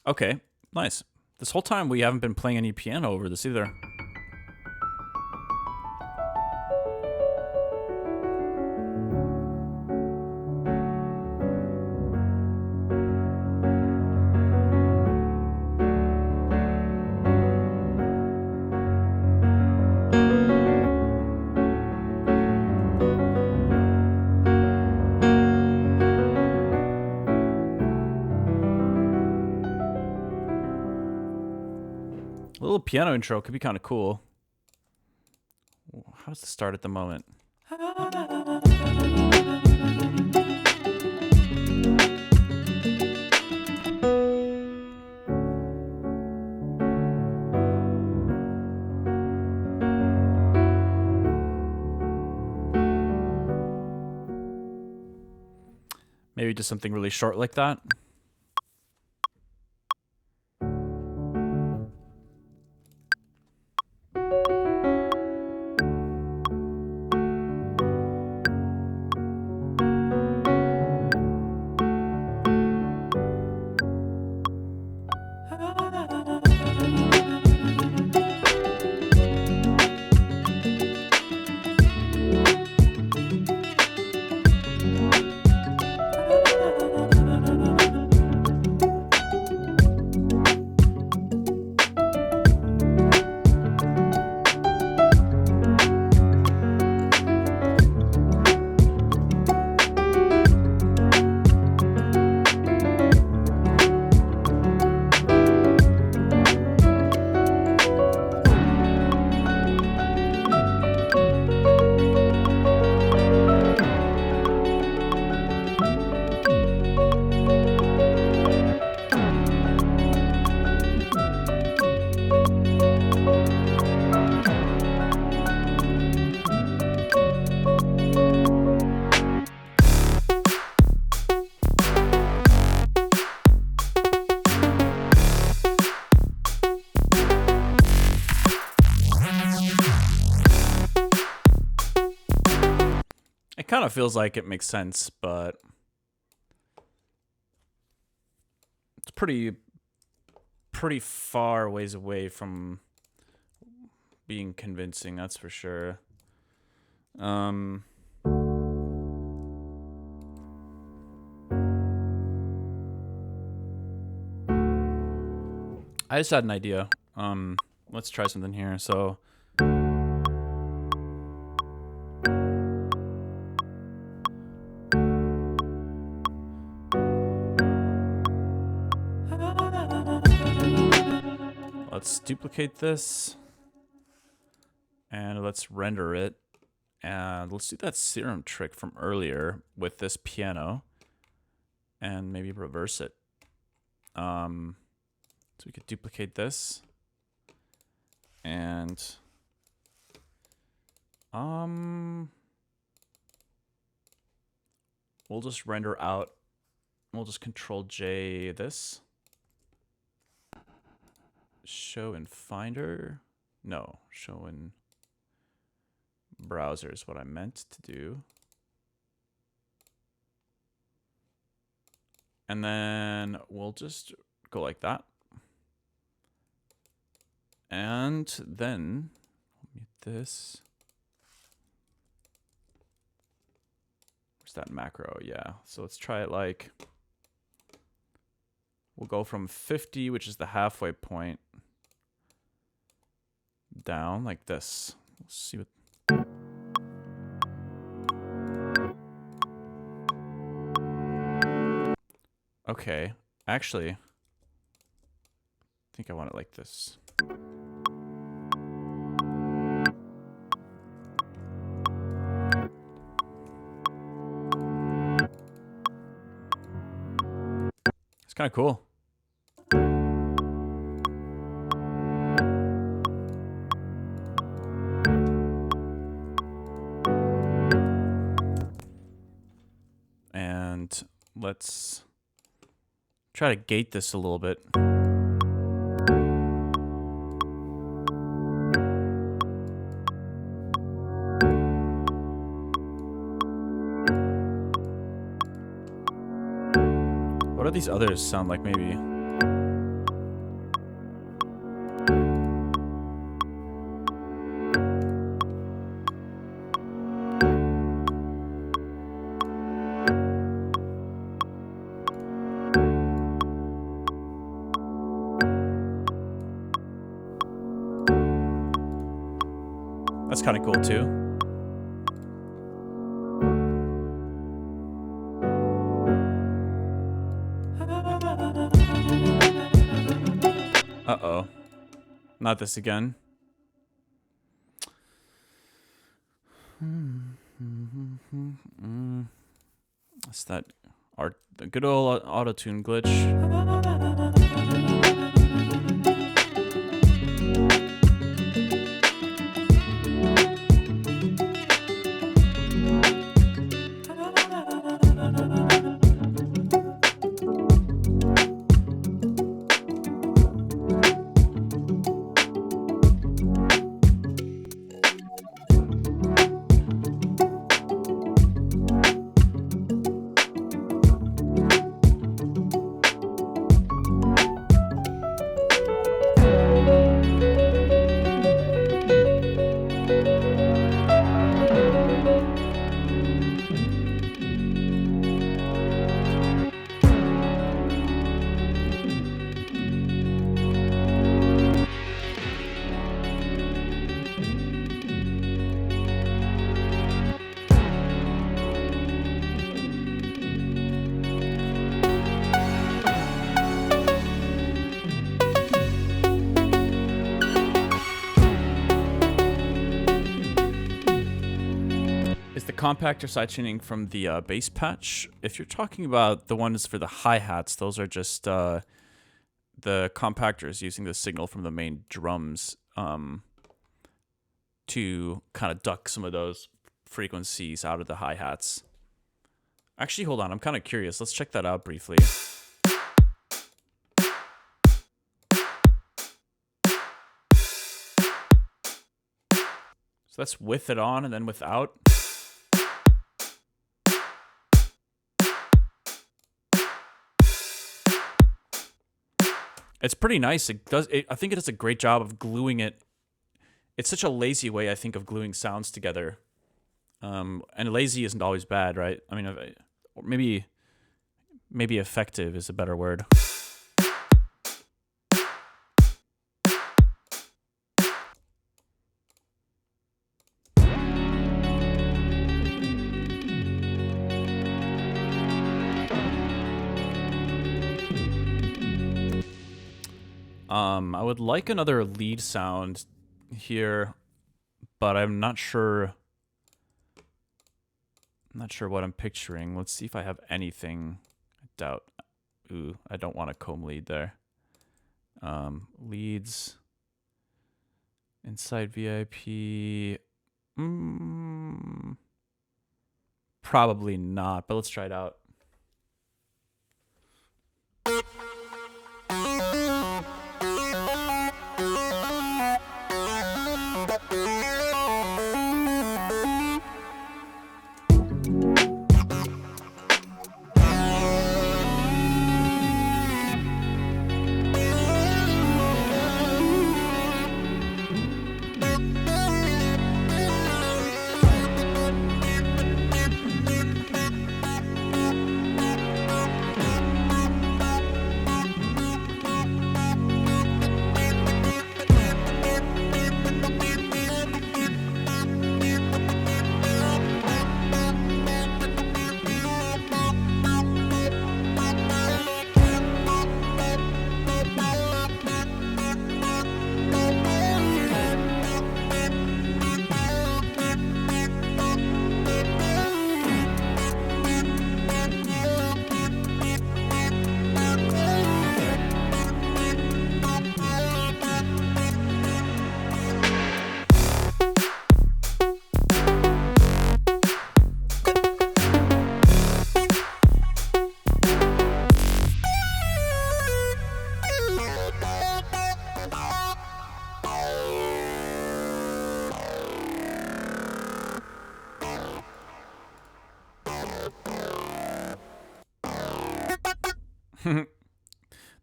Okay, nice. This whole time we haven't been playing any piano over this either. A little piano intro could be kind of cool. How does it start at the moment? Maybe just something really short like that. Kind of feels like it makes sense, but it's pretty far ways away from being convincing, that's for sure. I just had an idea. Let's try something here. So let's duplicate this and let's render it. And let's do that serum trick from earlier with this piano and maybe reverse it. So we could duplicate this and we'll just render out, we'll just Control J this. Show in Finder. No, show in browser is what I meant to do. And then we'll just go like that. And then mute this. Where's that macro? Yeah. So let's try it like, we'll go from 50, which is the halfway point, down like this. Let's see what. Okay, actually, I think I want it like this. It's kind of cool. And let's try to gate this a little bit. What do these others sound like, maybe? That's kind of cool too. Uh-oh. Not this again. That's that the good old auto-tune glitch. Compactor sidechain from the bass patch. If you're talking about the ones for the hi-hats, those are just the compactors using the signal from the main drums to kind of duck some of those frequencies out of the hi-hats. Actually, hold on. I'm kind of curious. Let's check that out briefly. So let's with it on and then without. It's pretty nice. I think it does a great job of gluing it. It's such a lazy way, I think, of gluing sounds together. And lazy isn't always bad, right? I mean, maybe effective is a better word. I would like another lead sound here, but I'm not sure I'm not sure what I'm picturing. Let's see if I have anything. I doubt. Ooh, I don't want a comb lead there. Leads. Inside VIP. Probably not, but let's try it out.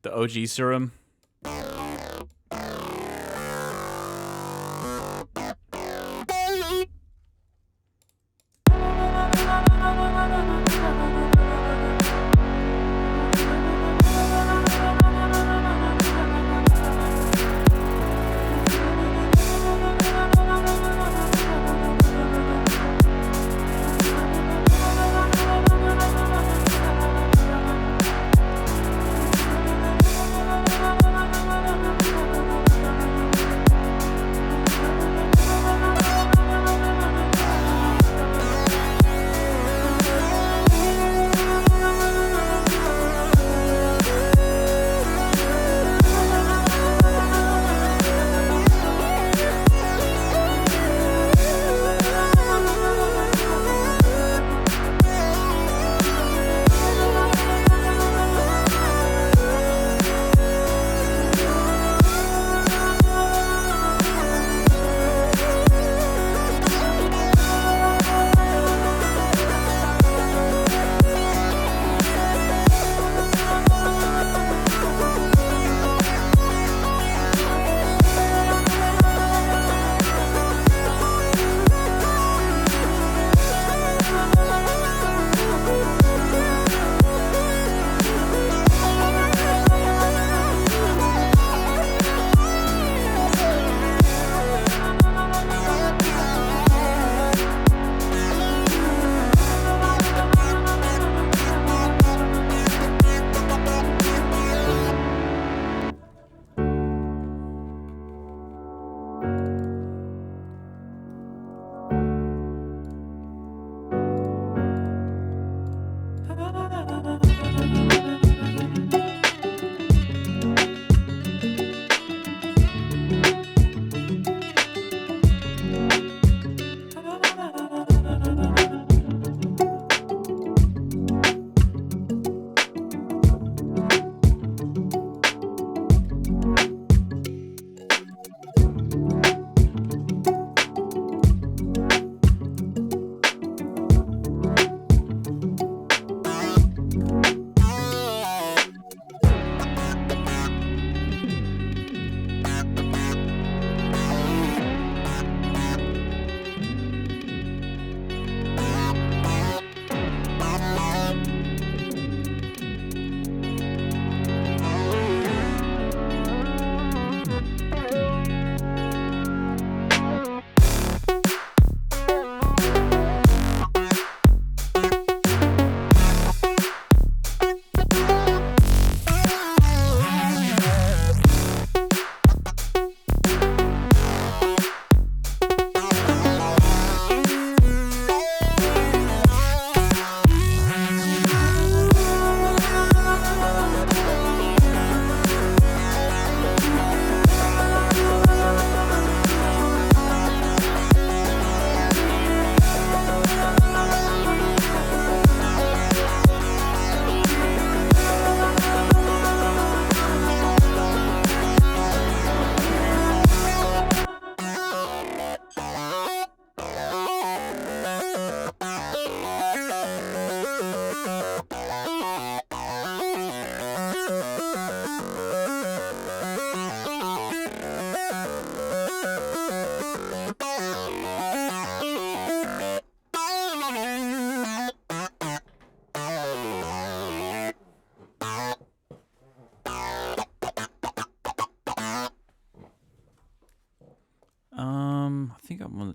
The OG serum.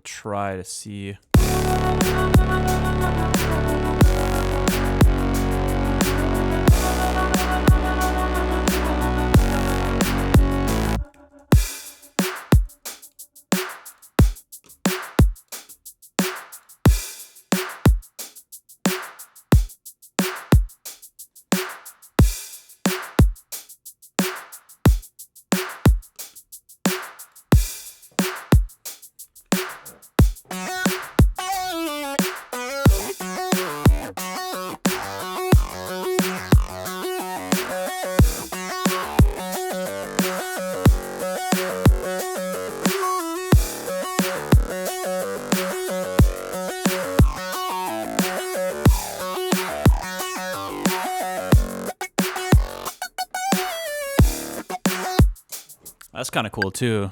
to try to see. That's kind of cool too.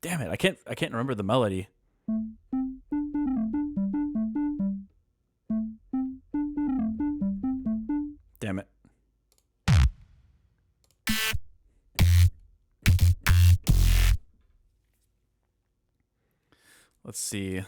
Damn it, I can't remember the melody. Damn it. Let's see.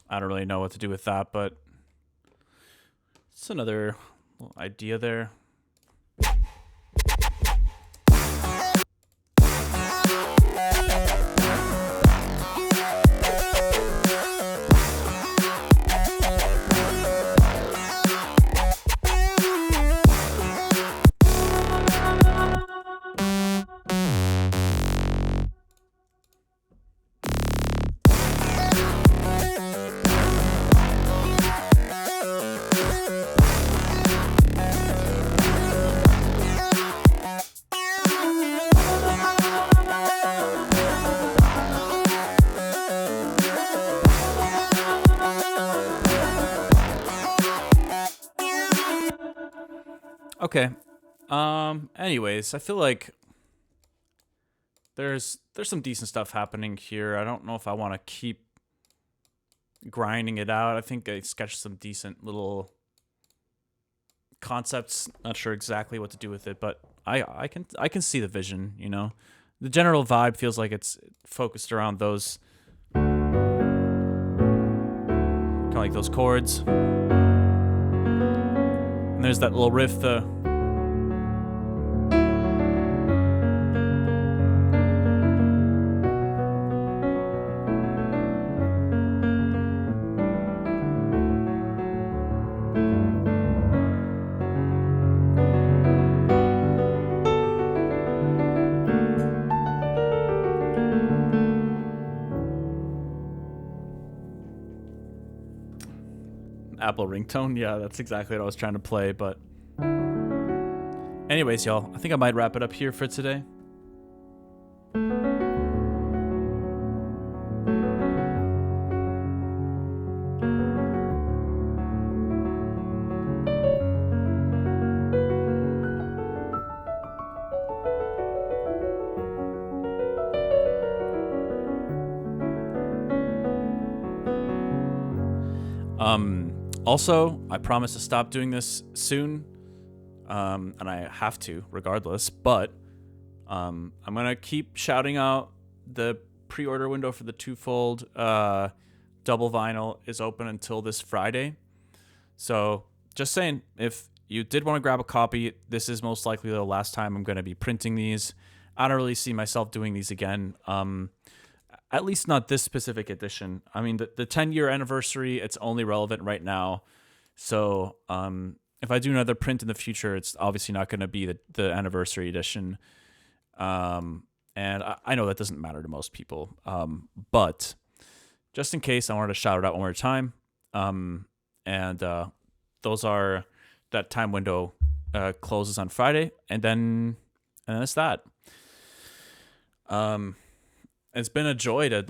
I don't really know what to do with that, but it's another little idea there. Okay. Anyways, I feel like there's some decent stuff happening here. I don't know if I want to keep grinding it out. I think I sketched some decent little concepts. Not sure exactly what to do with it, but I can see the vision, you know. The general vibe feels like it's focused around those kind of like those chords. And there's that little riff, Apple ringtone. Yeah, that's exactly what I was trying to play. But anyways, y'all, I think I might wrap it up here for today. Also, I promise to stop doing this soon, and I have to regardless, but I'm going to keep shouting out the pre-order window for the twofold double vinyl is open until this Friday. So just saying, if you did want to grab a copy, this is most likely the last time I'm going to be printing these. I don't really see myself doing these again. At least not this specific edition. I mean, the 10-year anniversary, it's only relevant right now. So if I do another print in the future, it's obviously not going to be the anniversary edition. And I know that doesn't matter to most people. But just in case, I wanted to shout it out one more time. And those are, that time window closes on Friday. And then that's that. It's been a joy to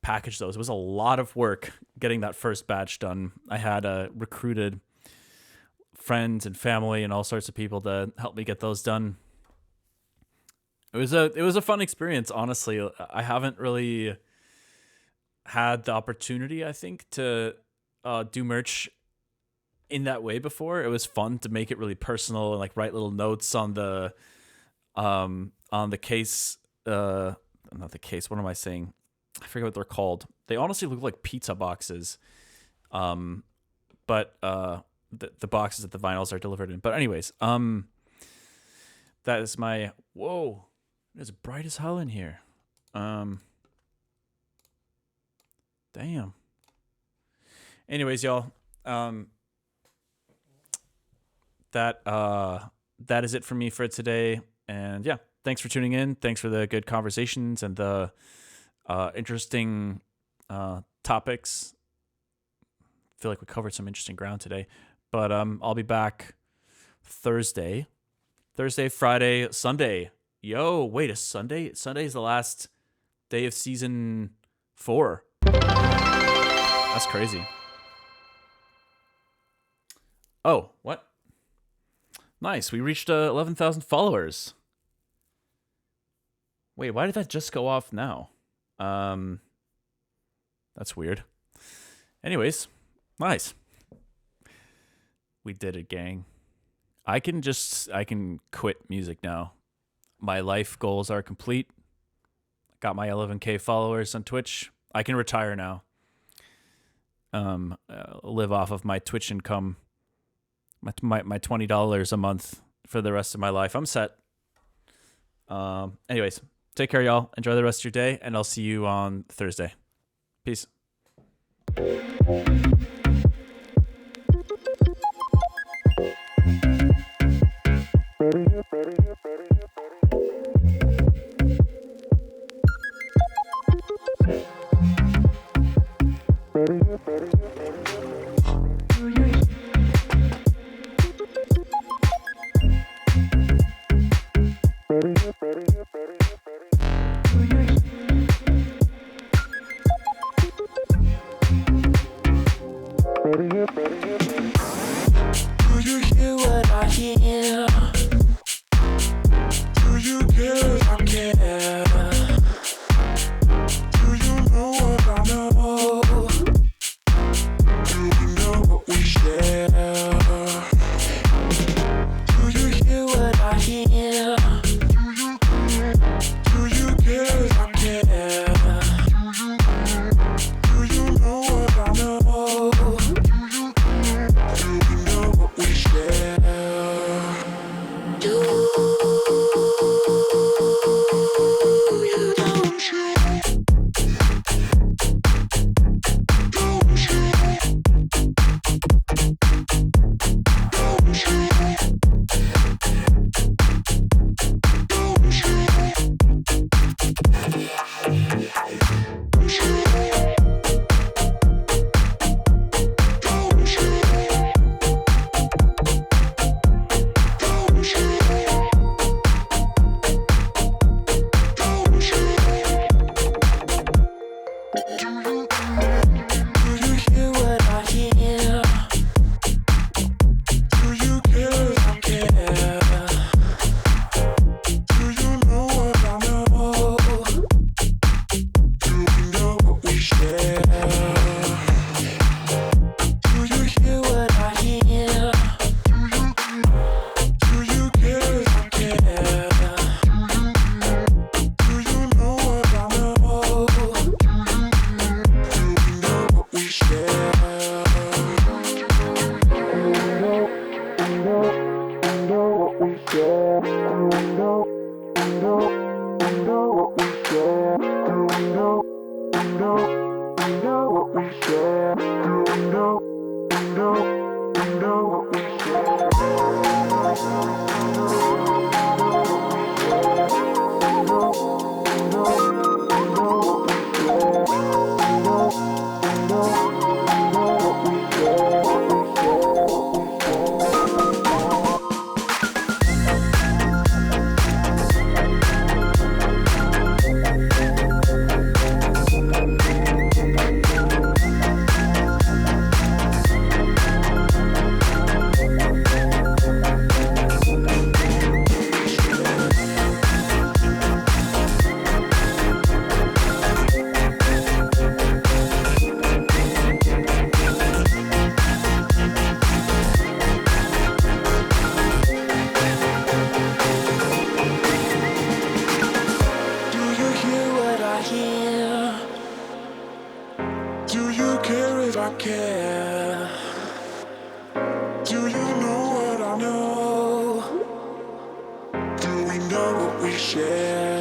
package those. It was a lot of work getting that first batch done. I had recruited friends and family and all sorts of people to help me get those done. It was a fun experience, honestly. I haven't really had the opportunity, I think, to do merch in that way before. It was fun to make it really personal and like write little notes on the case. Not the case. What am I saying? I forget what they're called. They honestly look like pizza boxes. But the boxes that the vinyls are delivered in. But anyways, that is my, whoa, it's bright as hell in here. Damn. Anyways, y'all, that is it for me for today. And yeah, thanks for tuning in. Thanks for the good conversations and the interesting topics. I feel like we covered some interesting ground today. But I'll be back Thursday, Friday, Sunday. Yo, wait, a Sunday? Sunday is the last day of season 4. That's crazy. Oh, what? Nice. We reached 11,000 followers. Wait, why did that just go off now? That's weird. Anyways, nice. We did it, gang. I can quit music now. My life goals are complete. Got my 11K followers on Twitch. I can retire now. Live off of my Twitch income. My $20 a month for the rest of my life. I'm set. Anyways, take care, y'all. Enjoy the rest of your day, and I'll see you on Thursday. Peace. Do you hear what I hear? Do you care if I care? Do you know what I know? Do we know what we share? Do you hear what I hear? Do you care if I care? Do you know what I know? Do we know what we share? Do you, don't you? Don't you? Don't you? Do you care if I care? Do you know what I know? Do we know what we share?